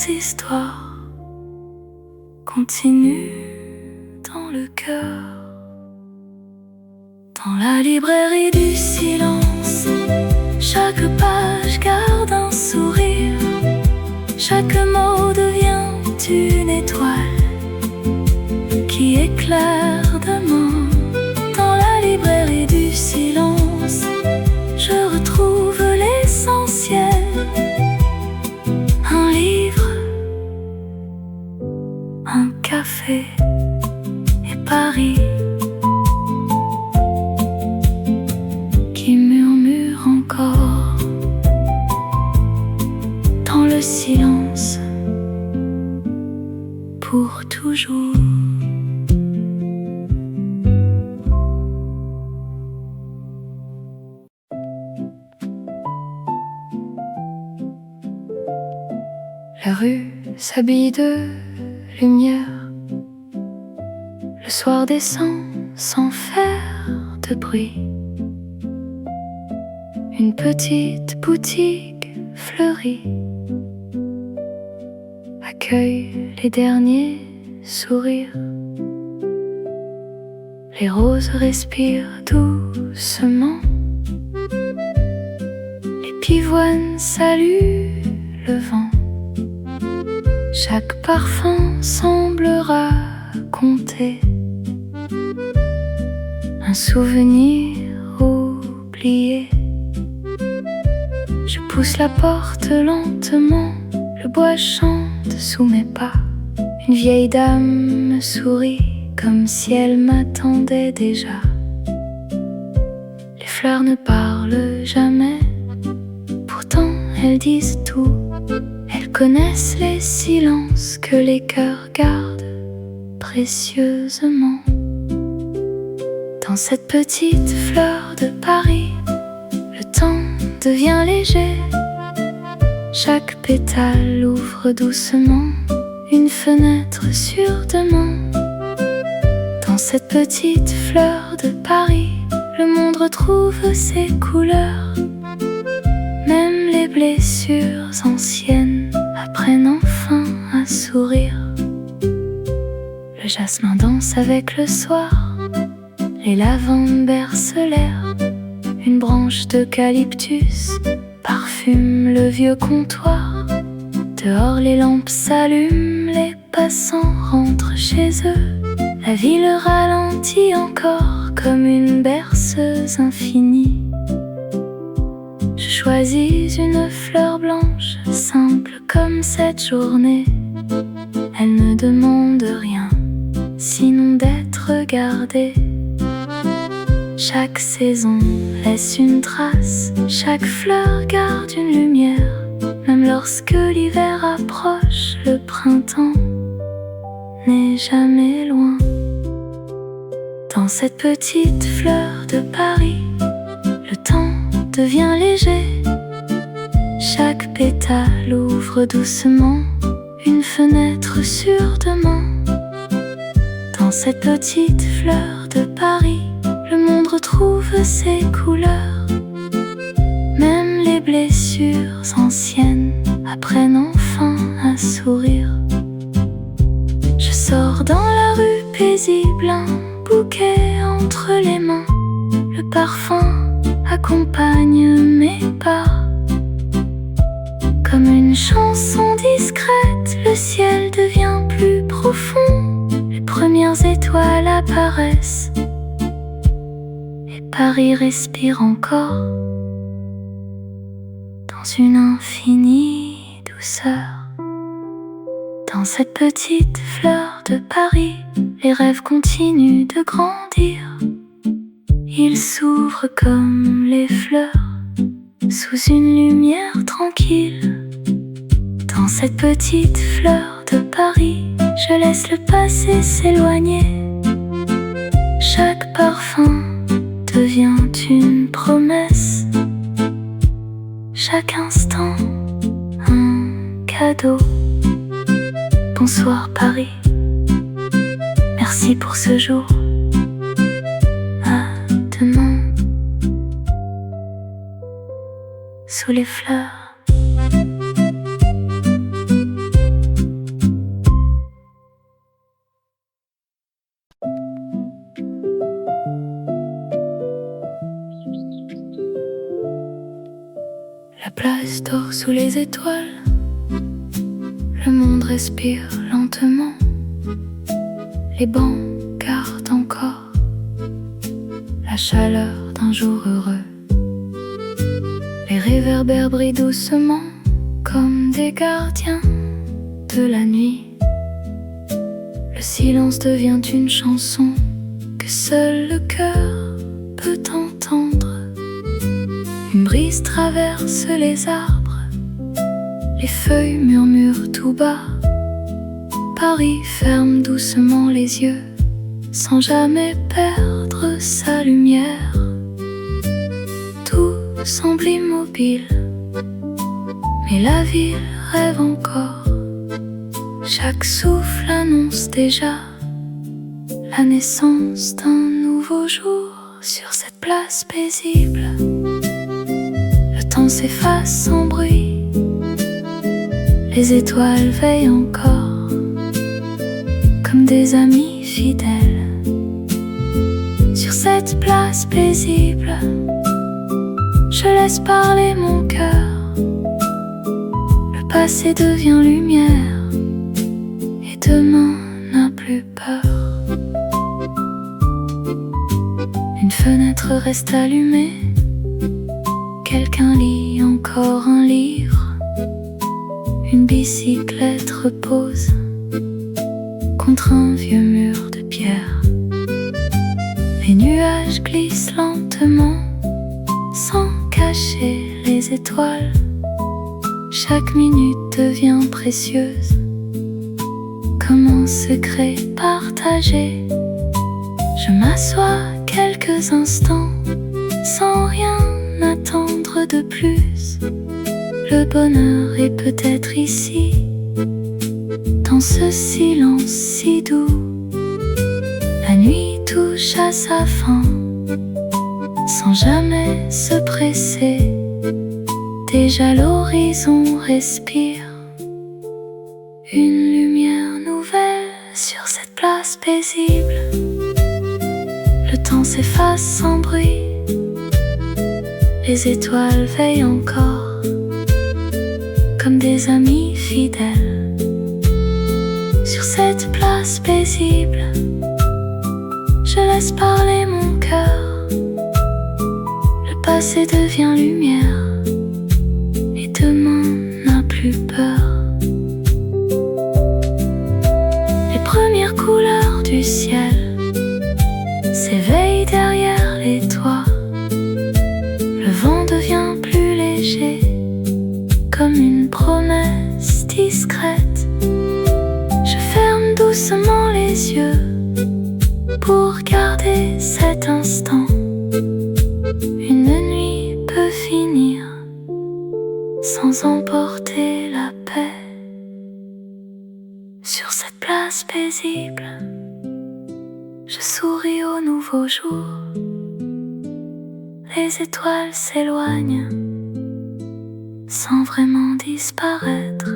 histoires continuent dans le cœur. Dans la librairie du silence, chaque page garde un sourire. Chaque mot devient une étoile qui éclaire demain. Dans la librairie du silence, je retrouve l'essentiel. Un livre, un café et Paris qui murmure encore dans le silence pour toujours. La rue s'habille de lumière. Le soir descend sans faire de bruit. Une petite boutique fleurie accueille les derniers sourires. Les roses respirent doucement. Les pivoines saluent le vent. Chaque parfum semble raconter un souvenir oublié. Je pousse la porte lentement, le bois chante sous mes pas. Une vieille dame me sourit comme si elle m'attendait déjà. Les fleurs ne parlent jamais, pourtant elles disent tout. Elles connaissent les silences que les cœurs gardent précieusement. Dans cette petite fleur de Paris, le temps devient léger. Chaque pétale ouvre doucement une fenêtre sur demain. Dans cette petite fleur de Paris, le monde retrouve ses couleurs. Même les blessures anciennes apprennent enfin à sourire. Le jasmin danse avec le soir, les lavandes bercent l'air. Une branche d'eucalyptus parfume le vieux comptoir. Dehors les lampes s'allument, les passants rentrent chez eux. La ville ralentit encore comme une berceuse infinie. Je choisis une fleur blanche, simple comme cette journée. Elle ne demande rien, sinon d'être regardée. Chaque saison laisse une trace, chaque fleur garde une lumière. Même lorsque l'hiver approche, le printemps n'est jamais loin. Dans cette petite fleur de Paris, le temps devient léger. Chaque pétale ouvre doucement une fenêtre sur demain. Dans cette petite fleur de Paris, le monde retrouve ses couleurs. Même les blessures anciennes apprennent enfin à sourire. Je sors dans la rue paisible, un bouquet entre les mains. Le parfum accompagne mes pas. Comme une chanson discrète, le ciel devient plus profond. Les premières étoiles apparaissent et Paris respire encore dans une infinie douceur. Dans cette petite fleur de Paris, les rêves continuent de grandir. Ils s'ouvrent comme les fleurs sous une lumière tranquille. Dans cette petite fleur de Paris, je laisse le passé s'éloigner. Chaque parfum devient une promesse. Chaque instant, un cadeau. Bonsoir Paris, merci pour ce jour. À demain, sous les fleurs. dort sous les étoiles. Le monde respire lentement. Les bancs gardent encore la chaleur d'un jour heureux. Les réverbères brillent doucement comme des gardiens de la nuit. Le silence devient une chanson que seul le cœur peut entendre. Une brise traverse les arbres, les feuilles murmurent tout bas. Paris ferme doucement les yeux, sans jamais perdre sa lumière. Tout semble immobile, mais la ville rêve encore. Chaque souffle annonce déjà la naissance d'un nouveau jour sur cette place paisible. Le temps s'efface sans bruit, les étoiles veillent encore comme des amis fidèles. Sur cette place paisible, je laisse parler mon cœur. Le passé devient lumière et demain n'a plus peur. Une fenêtre reste allumée, quelqu'un lit encore un livre. Une bicyclette repose contre un vieux mur de pierre. Les nuages glissent lentement sans cacher les étoiles. Chaque minute devient précieuse comme un secret partagé. Je m'assois quelques instants sans rien attendre de plus. Le bonheur est peut-être ici, dans ce silence si doux. La nuit touche à sa fin, sans jamais se presser. Déjà l'horizon respire une lumière nouvelle sur cette place paisible. Le temps s'efface sans bruit, les étoiles veillent encore comme des amis fidèles. Sur cette place paisible, je laisse parler mon cœur. Le passé devient lumière et demain n'a plus peur. Les premières couleurs du ciel s'éveillent derrière les toits. Le vent devient plus léger comme une promesse discrète. Je ferme doucement les yeux pour garder cet instant. Une nuit peut finir sans emporter la paix. Sur cette place paisible, je souris au nouveau jour. Les étoiles s'éloignent sans vraiment disparaître.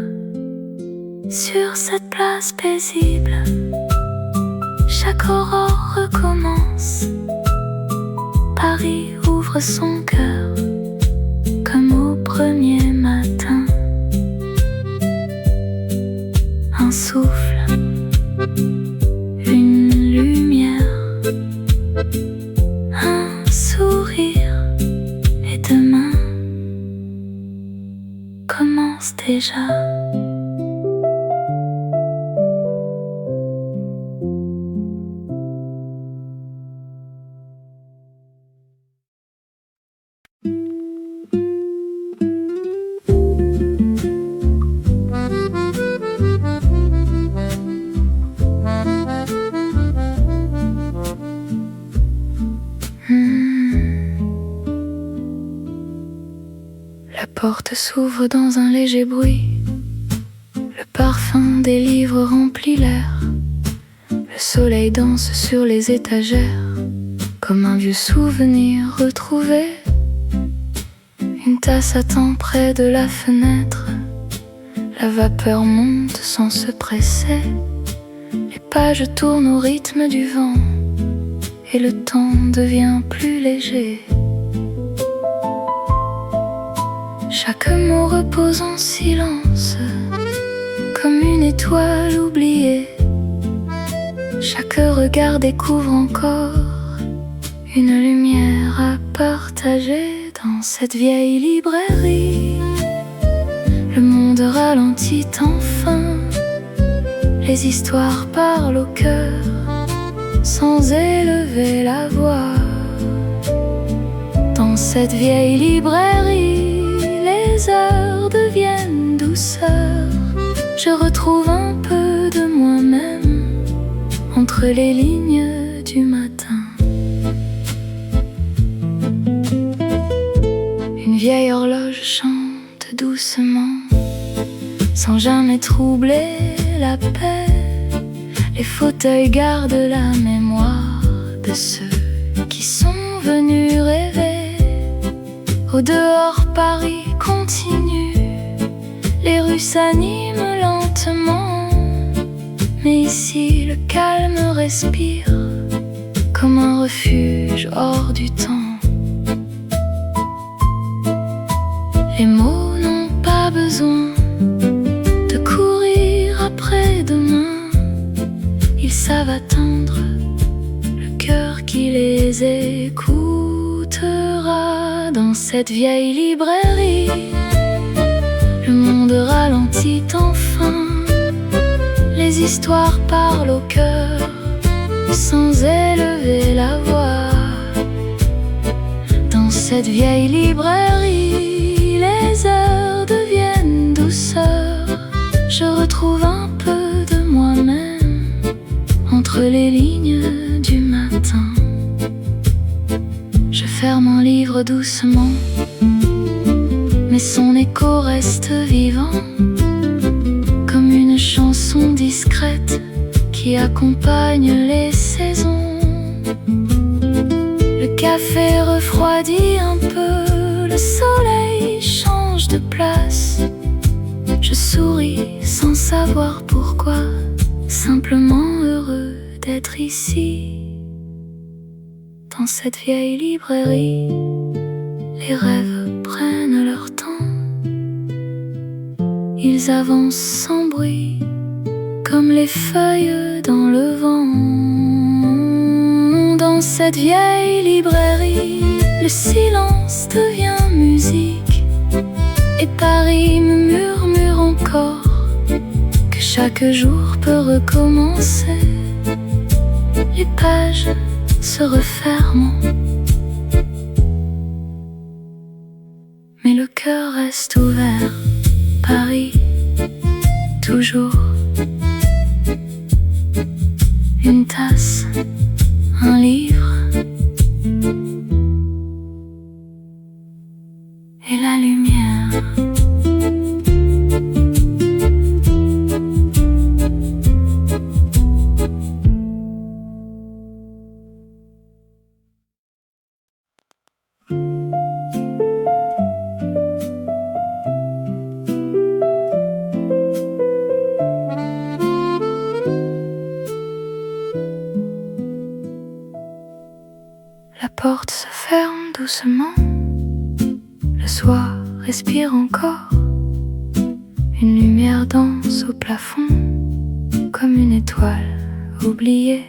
Sur cette place paisible, chaque aurore recommence. Paris ouvre son cœur comme au premier matin. Un souffle, une lumière, un sourire, et demain commence déjà. La porte s'ouvre dans un léger bruit. Le parfum des livres remplit l'air. Le soleil danse sur les étagères comme un vieux souvenir retrouvé. Une tasse attend près de la fenêtre. La vapeur monte sans se presser. Les pages tournent au rythme du vent et le temps devient plus léger. Chaque mot repose en silence, comme une étoile oubliée. Chaque regard découvre encore une lumière à partager. Dans cette vieille librairie, le monde ralentit enfin. Les histoires parlent au cœur sans élever la voix. Dans cette vieille librairie, les heures deviennent douceurs. Je retrouve un peu de moi-même entre les lignes du matin. Une vieille horloge chante doucement, sans jamais troubler la paix. Les fauteuils gardent la mémoire de ceux qui sont venus rêver. Au dehors, Paris continue, les rues s'animent lentement. Mais ici, le calme respire comme un refuge hors du temps. Les mots n'ont pas besoin de courir après demain. Ils savent attendre le cœur qui les écoutera. Dans cette vieille librairie, le monde ralentit enfin. Les histoires parlent au cœur sans élever la voix. Dans cette vieille librairie, les heures deviennent douceurs. Je retrouve un peu de moi-même entre les lignes du matin. Je ferme un livre doucement, mais son écho reste vivant, comme une chanson discrète qui accompagne les saisons. Le café refroidit un peu, le soleil change de place. Je souris sans savoir pourquoi, simplement heureux d'être ici. Dans cette vieille librairie, les rêves prennent leur temps. Ils avancent sans bruit, comme les feuilles dans le vent. Dans cette vieille librairie, le silence devient musique, et Paris me murmure encore que chaque jour peut recommencer. Les pages se referment, mais le cœur reste ouvert. Paris, toujours. Une tasse, un livre et la lumière. La porte se ferme doucement. Le soir respire encore. Une lumière danse au plafond, comme une étoile oubliée.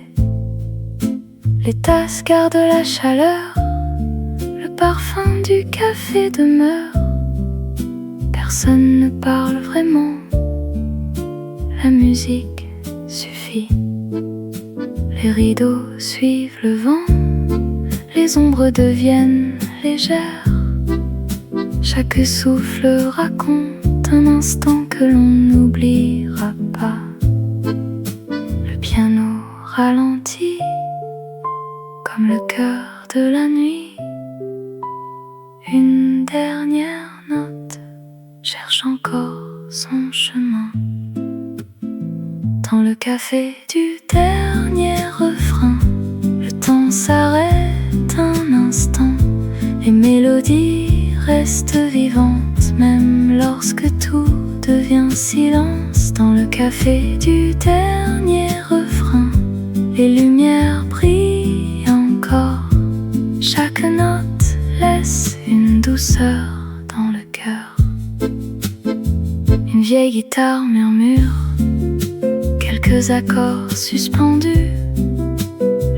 Les tasses gardent la chaleur, le parfum du café demeure. Personne ne parle vraiment, la musique suffit. Les rideaux suivent le vent, les ombres deviennent légères. Chaque souffle raconte un instant que l'on n'oubliera pas. Le piano ralentit comme le cœur de la nuit. Une dernière note cherche encore son chemin. Dans le café du dernier refrain, le temps s'arrête un instant. Les mélodies restent vivantes, même lorsque tout devient silence. Dans le café du dernier refrain, les lumières brillent encore. Chaque note laisse une douceur dans le cœur. vieille guitare murmure quelques accords suspendus.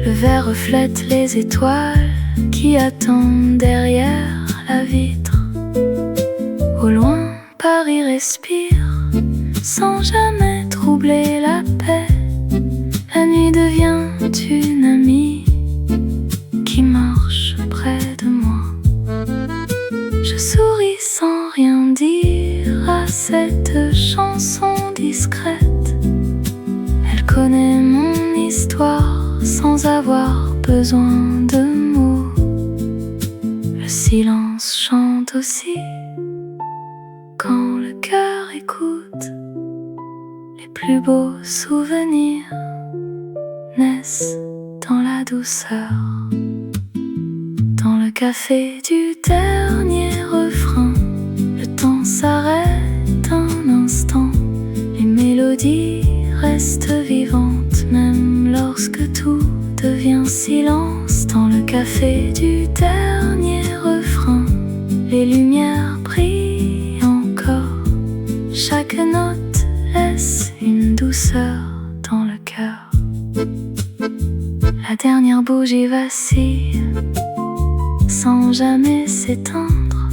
Le verre reflète les étoiles qui attendent derrière la vitre. Au loin, Paris respire sans jamais troubler la paix. La nuit devient une amie qui marche près de moi. Je souris sans rien dire à cette chanson discrète. Elle connaît mon histoire sans avoir besoin de mots. Le silence chante aussi quand le cœur écoute. Les plus beaux souvenirs naissent dans la douceur. Dans le café du dernier refrain, le temps s'arrête un instant. Les mélodies restent vivantes même lorsque tout devient silence. Dans le café du dernier refrain, les lumières brillent encore. Chaque note laisse une douceur dans le cœur. La dernière bougie vacille sans jamais s'éteindre.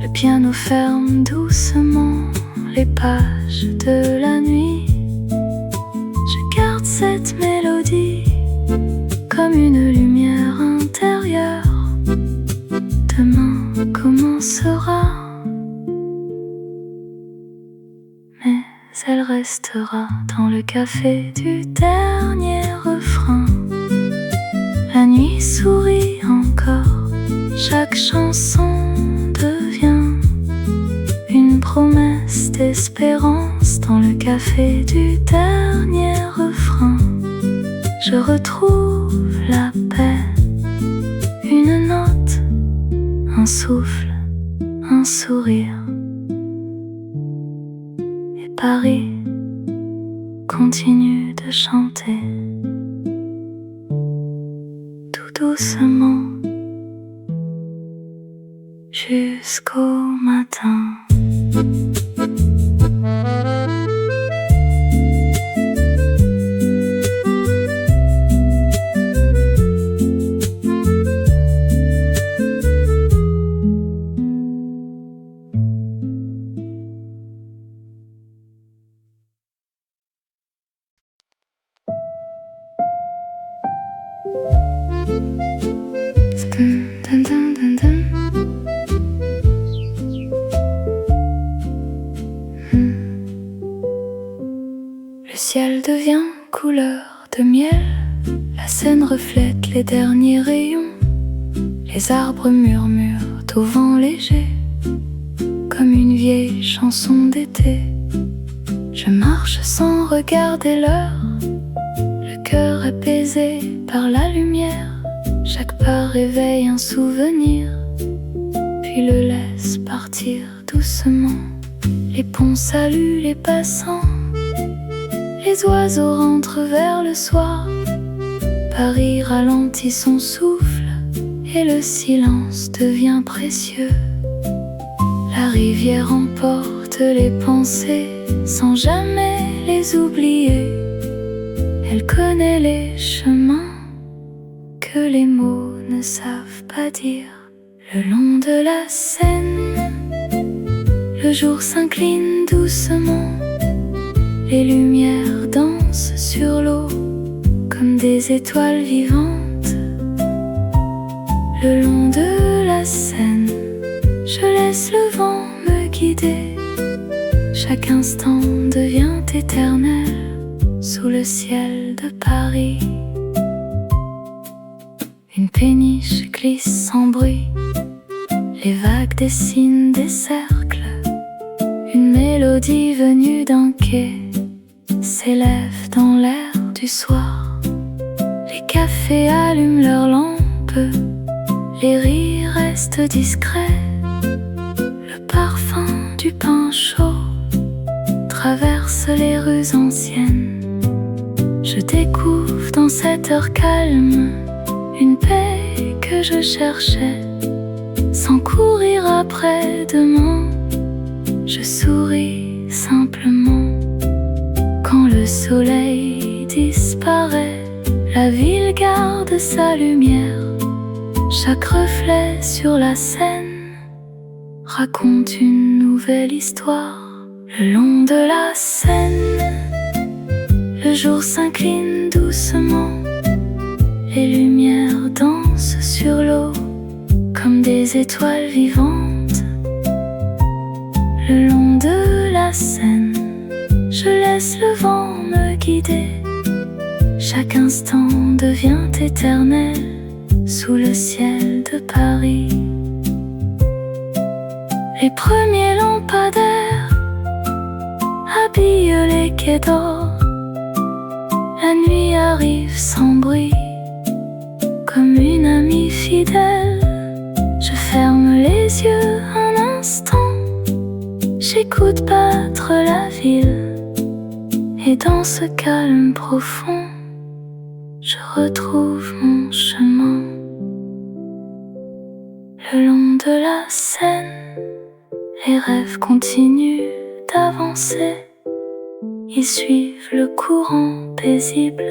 Le piano ferme doucement les pages de la nuit. Je garde cette mélodie comme une lumière intérieure. Demain commencera, mais elle restera dans le café du dernier refrain. La nuit sourit encore, chaque chanson devient une promesse d'espérance. Dans le café du dernier refrain, je retrouve la paix. Une note, un souffle, un sourire. Et Paris continue de chanter tout doucement jusqu'au matin. Le ciel devient couleur de miel, la Seine reflète les derniers rayons. Les arbres murmurent au vent léger, comme une vieille chanson d'été. Je marche sans regarder l'heure, le cœur apaisé par la lumière. Chaque pas réveille un souvenir, puis le laisse partir doucement. Les ponts saluent les passants, les oiseaux rentrent vers le soir. Paris ralentit son souffle et le silence devient précieux. La rivière emporte les pensées sans jamais les oublier. Elle connaît les chemins que les mots ne savent pas dire. Le long de la Seine, le jour s'incline doucement. Les lumières dansent sur l'eau comme des étoiles vivantes. Le long de la Seine, je laisse le vent me guider. Chaque instant devient éternel sous le ciel de Paris. Une péniche glisse sans bruit, les vagues dessinent des cercles. Une mélodie venue d'un quai s'élève dans l'air du soir. Les cafés allument leurs lampes, les rires restent discrets. Le parfum du pain chaud traverse les rues anciennes. Je découvre dans cette heure calme une paix que je cherchais. Sans courir après demain, Je souris simplement. Quand le soleil disparaît, la ville garde sa lumière. Chaque reflet sur la Seine raconte une nouvelle histoire. Le long de la Seine, le jour s'incline doucement. Les lumières dansent sur l'eau comme des étoiles vivantes. Le long de la Seine, je laisse le vent me guider. Chaque instant devient éternel sous le ciel de Paris. Les premiers lampadaires habillent les quais d'or. La nuit arrive sans bruit, comme une amie fidèle. Je ferme les yeux un instant, j'écoute battre la ville. Et dans ce calme profond, je retrouve mon chemin. Le long de la Seine, les rêves continuent d'avancer. Ils suivent le courant paisible,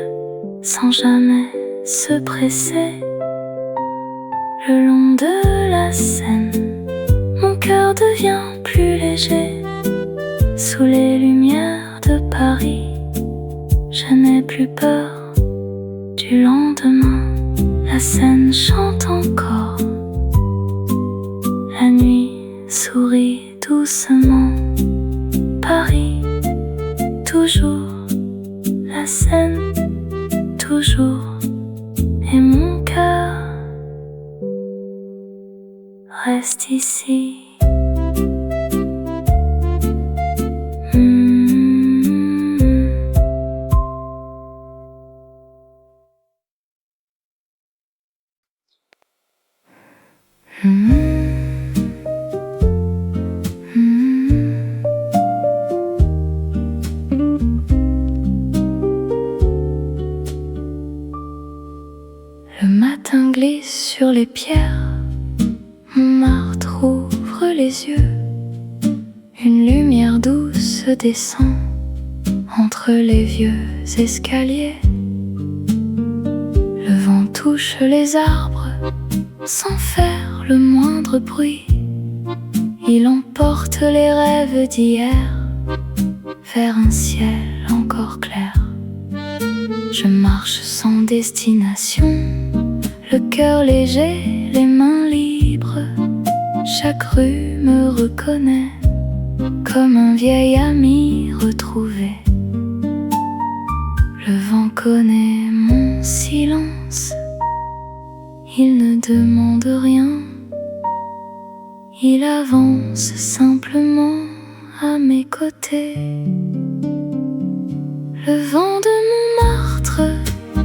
sans jamais se presser. Le long de la Seine, mon cœur devient plus léger. Sous les lumières de Paris, je n'ai plus peur du lendemain. La Seine chante encore. La nuit sourit doucement. Paris, toujours. La Seine, toujours. Et mon cœur reste ici. Le matin glisse sur les pierres, Montmartre ouvre les yeux. Une lumière douce descend entre les vieux escaliers. Le vent touche les arbres sans faire le moindre bruit. Il emporte les rêves d'hier vers un ciel encore clair. Je marche sans destination, le cœur léger, les mains libres. Chaque rue me reconnaît comme un vieil ami retrouvé. Le vent connaît mon silence, il ne demande rien. Il avance simplement à mes côtés. Le vent de Montmartre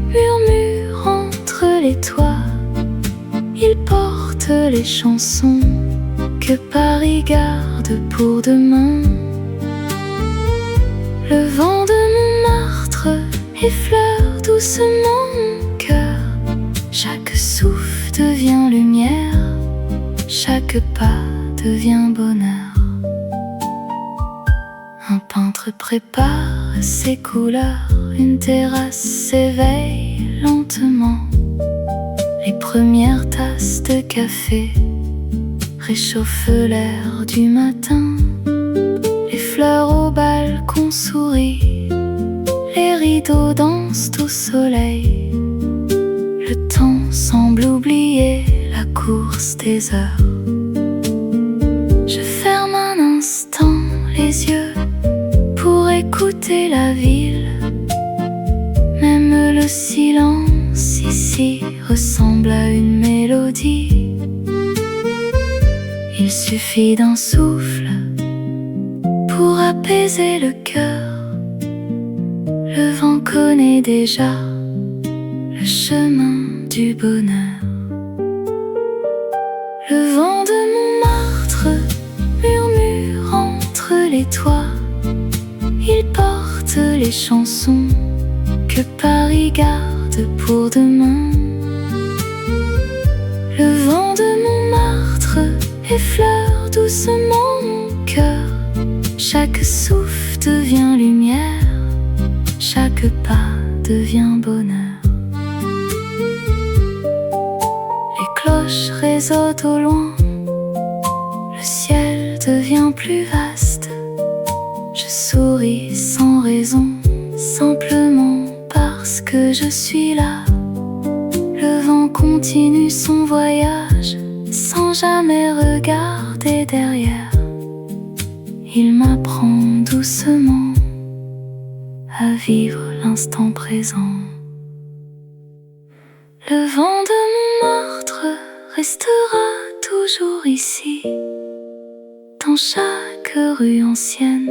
murmure entre les toits. Il porte les chansons que Paris garde pour demain. Le vent de Montmartre effleure doucement mon cœur. Chaque souffle devient lumière, chaque pas devient bonheur. Un peintre prépare ses couleurs, une terrasse s'éveille lentement. Les premières tasses de café réchauffent l'air du matin. Les fleurs au balcon sourient, les rideaux dansent au soleil. Le temps semble oublier la course des heures. Je ferme un instant les yeux pour écouter la ville. Même le silence ici ressemble à une mélodie. Il suffit d'un souffle pour apaiser le cœur. Le vent connaît déjà le chemin du bonheur. Le vent de Montmartre murmure entre les toits. Il porte les chansons que Paris garde pour demain. Le vent de Montmartre effleure doucement mon cœur. Chaque souffle devient lumière, chaque pas devient bonheur. Les cloches résonnent au loin, le ciel devient plus vaste. Je souris sans raison, simplement parce que je suis là. Le vent continue son voyage, sans jamais regarder derrière. Il m'apprend doucement à vivre l'instant présent. Le vent de Montmartre restera toujours ici, dans chaque rue ancienne,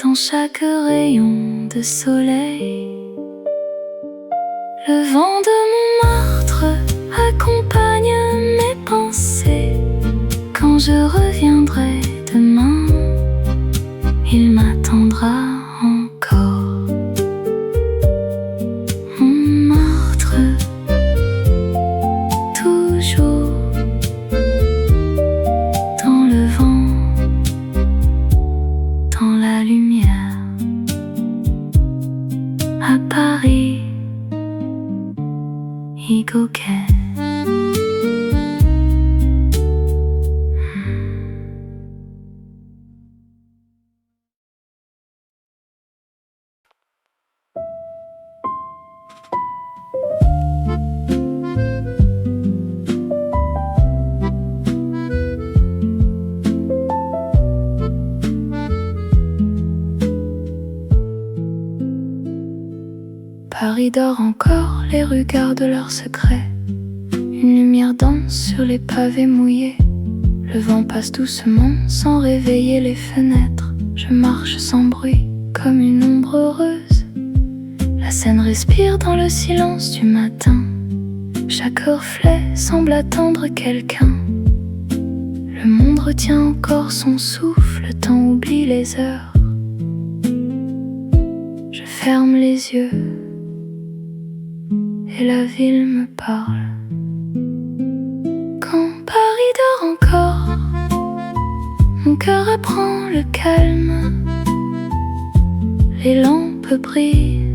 dans chaque rayon de soleil. Le vent de Montmartre accompagne mes pensées. Quand je reviendrai demain, il m'attendra encore. Montmartre, toujours dans le vent, dans la lumière. À Paris, Igoken. Paris dort encore, les rues gardent leurs secrets. Une lumière danse sur les pavés mouillés. Le vent passe doucement sans réveiller les fenêtres. Je marche sans bruit, comme une ombre heureuse. La Seine respire dans le silence du matin. Chaque reflet semble attendre quelqu'un. Le monde retient encore son souffle, le temps oublie les heures. Je ferme les yeux et la ville me parle. Quand Paris dort encore, mon cœur apprend le calme. Les lampes brillent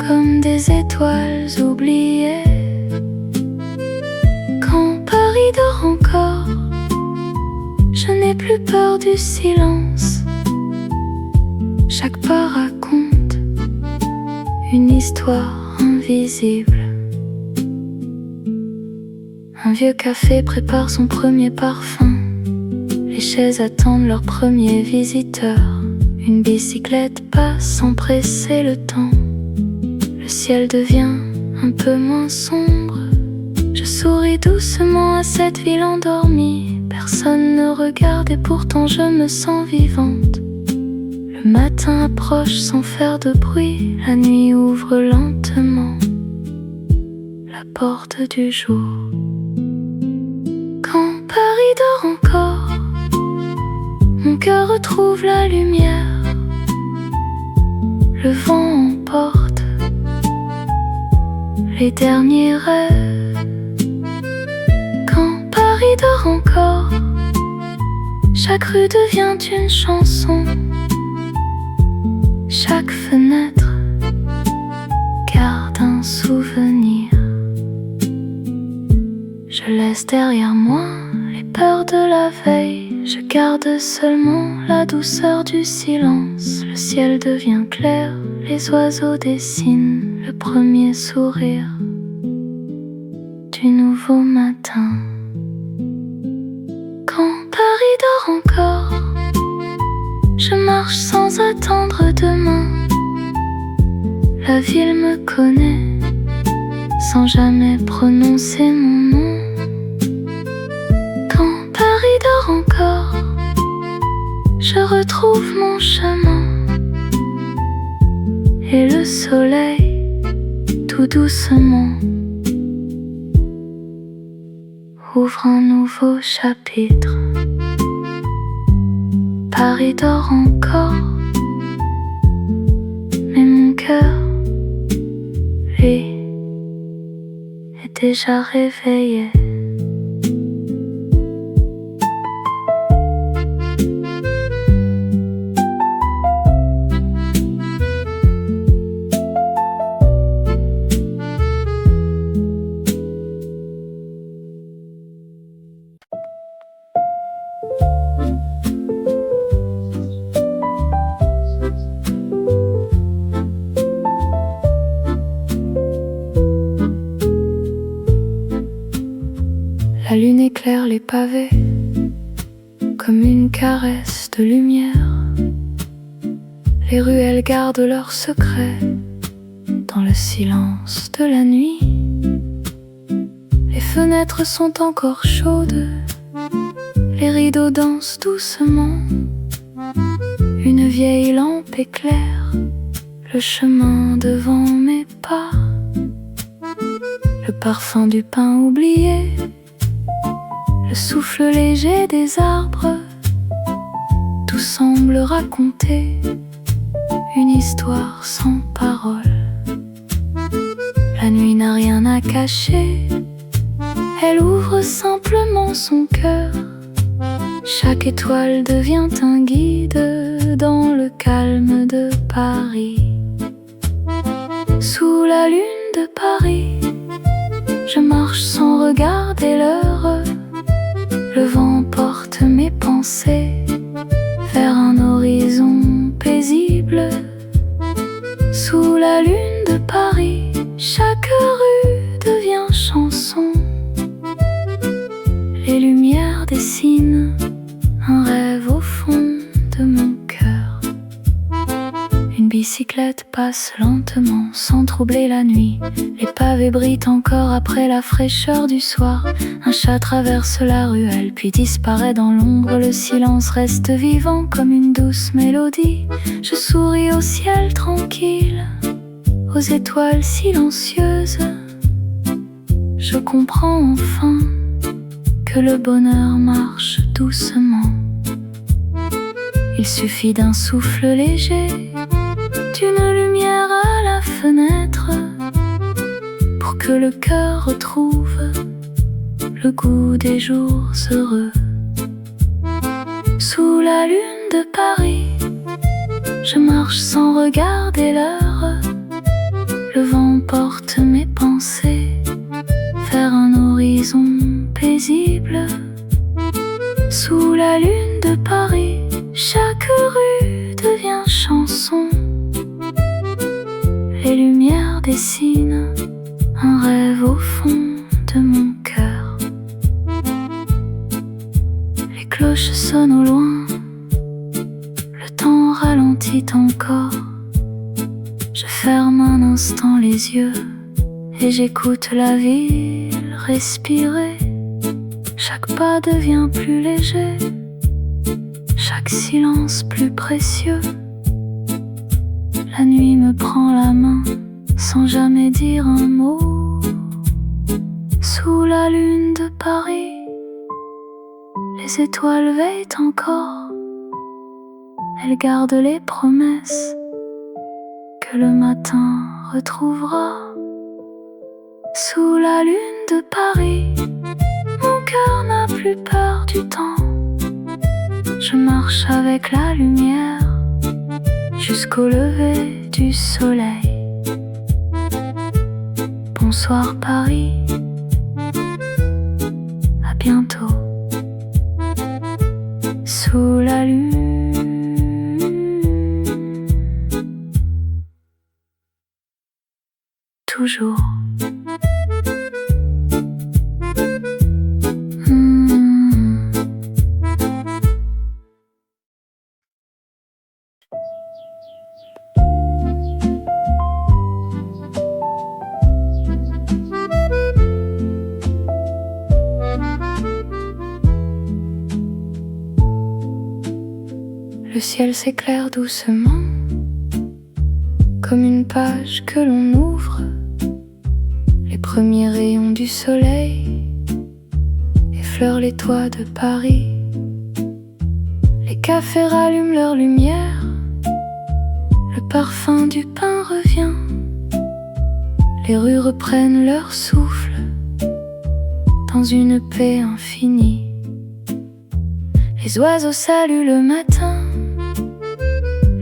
comme des étoiles oubliées. Quand Paris dort encore, je n'ai plus peur du silence. Chaque pas raconte une histoire invisible. Un vieux café prépare son premier parfum. Les chaises attendent leur premier visiteur. Une bicyclette passe sans presser le temps. Le ciel devient un peu moins sombre. Je souris doucement à cette ville endormie. Personne ne regarde et pourtant je me sens vivante. Le matin approche sans faire de bruit. La nuit ouvre lentement la porte du jour. Quand Paris dort encore, mon cœur retrouve la lumière. Le vent emporte les derniers rêves. Quand Paris dort encore, chaque rue devient une chanson. Chaque fenêtre garde un souvenir. Je laisse derrière moi les peurs de la veille. Je garde seulement la douceur du silence. Le ciel devient clair, les oiseaux dessinent le premier sourire du nouveau matin. Quand Paris dort encore, je marche sans attendre demain. La ville me connaît sans jamais prononcer mon nom. Quand Paris dort encore, je retrouve mon chemin. Et le soleil, tout doucement, ouvre un nouveau chapitre. Paris dort encore, mais mon cœur, lui, est déjà réveillé. La lune éclaire les pavés comme une caresse de lumière. Les ruelles gardent leurs secrets dans le silence de la nuit. Les fenêtres sont encore chaudes, les rideaux dansent doucement. Une vieille lampe éclaire le chemin devant mes pas. Le parfum du pain oublié, le souffle léger des arbres, tout semble raconter une histoire sans parole. La nuit n'a rien à cacher, elle ouvre simplement son cœur. Chaque étoile devient un guide dans le calme de Paris. Sous la lune de Paris, je marche sans regarder l'heure. Le vent porte mes pensées vers un horizon paisible. Sous la lune de Paris, chaque rue devient chanson. Les lumières dessinent un rêve au fond de mon cœur. Une bicyclette passe lentement sans troubler la nuit. Les pavés brillent encore après la fraîcheur du soir. Un chat traverse la ruelle puis disparaît dans l'ombre. Le silence reste vivant comme une douce mélodie. Je souris au ciel tranquille, aux étoiles silencieuses. Je comprends enfin que le bonheur marche doucement. Il suffit d'un souffle léger, d'une lumière à la fenêtre, pour que le cœur retrouve le goût des jours heureux. Sous la lune de Paris, je marche sans regarder l'heure. Le vent porte mes pensées vers un horizon paisible. Sous la lune de Paris, chaque rue devient chanson. Les lumières dessinent un rêve au fond de mon cœur. Les cloches sonnent au loin, le temps ralentit encore. Je ferme un instant les yeux et j'écoute la ville respirer. Chaque pas devient plus léger, chaque silence plus précieux. La nuit me prend la main sans jamais dire un mot. Sous la lune de Paris, les étoiles veillent encore. Elles gardent les promesses que le matin retrouvera. Sous la lune de Paris, mon cœur n'a plus peur du temps. Je marche avec la lumière jusqu'au lever du soleil. Bonsoir Paris, à bientôt. Sous la lune, toujours. Le ciel s'éclaire doucement, comme une page que l'on ouvre. Les premiers rayons du soleil effleurent les toits de Paris. Les cafés rallument leur lumière, le parfum du pain revient. Les rues reprennent leur souffle dans une paix infinie. Les oiseaux saluent le matin,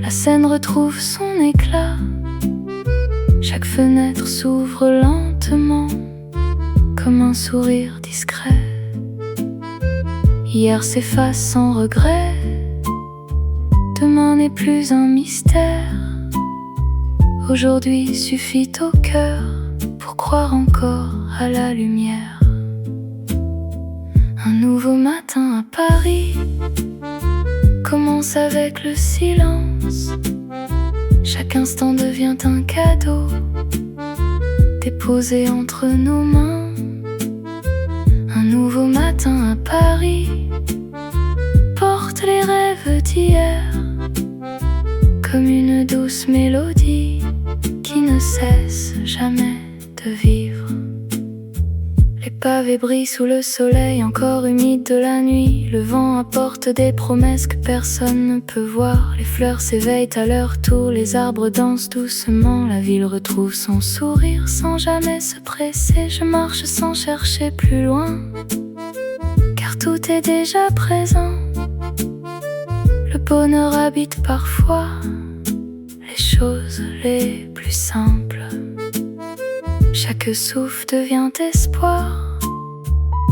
la scène retrouve son éclat. Chaque fenêtre s'ouvre lentement, comme un sourire discret. Hier s'efface sans regret, demain n'est plus un mystère. Aujourd'hui suffit au cœur pour croire encore à la lumière. Un nouveau matin à Paris commence avec le silence. Chaque instant devient un cadeau déposé entre nos mains. Un nouveau matin à Paris porte les rêves d'hier comme une douce mélodie qui ne cesse jamais de vivre. Les pavés brillent sous le soleil encore humide de la nuit. Le vent apporte des promesses que personne ne peut voir. Les fleurs s'éveillent à leur tour, les arbres dansent doucement. La ville retrouve son sourire sans jamais se presser. Je marche sans chercher plus loin, car tout est déjà présent. Le bonheur habite parfois les choses les plus simples. Chaque souffle devient espoir,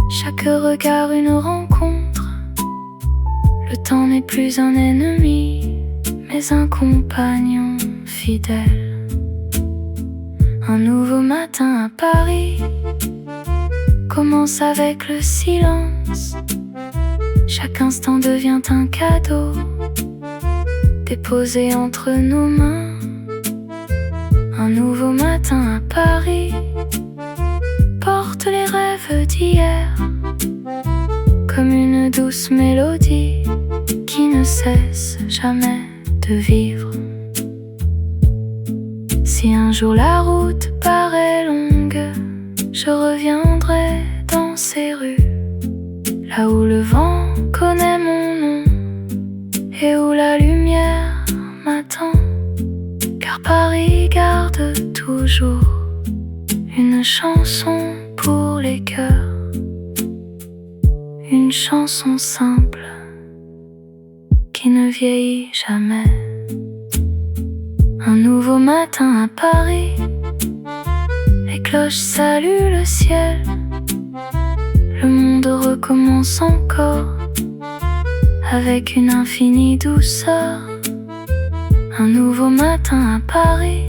chaque regard une rencontre. Le temps n'est plus un ennemi, mais un compagnon fidèle. Un nouveau matin à Paris commence avec le silence. Chaque instant devient un cadeau déposé entre nos mains. Un nouveau matin à Paris porte les rêves d'hier comme une douce mélodie qui ne cesse jamais de vivre. Si un jour la route paraît longue, je reviendrai dans ces rues, là où le vent connaît mon nom et où la lumière m'attend. Car Paris garde toujours une chanson pour les cœurs, une chanson simple qui ne vieillit jamais. Un nouveau matin à Paris, les cloches saluent le ciel. Le monde recommence encore avec une infinie douceur. Un nouveau matin à Paris,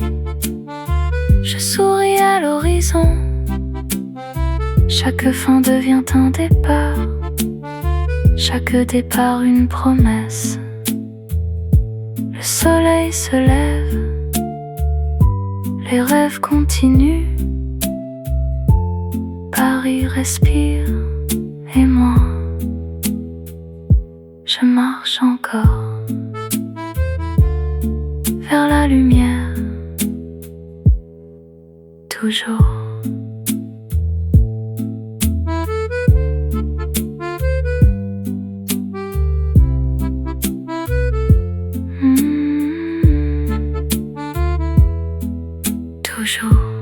je souris à l'horizon. Chaque fin devient un départ, chaque départ une promesse. Le soleil se lève, les rêves continuent. Paris respire et moi, je marche encore vers la lumière, toujours. Toujours.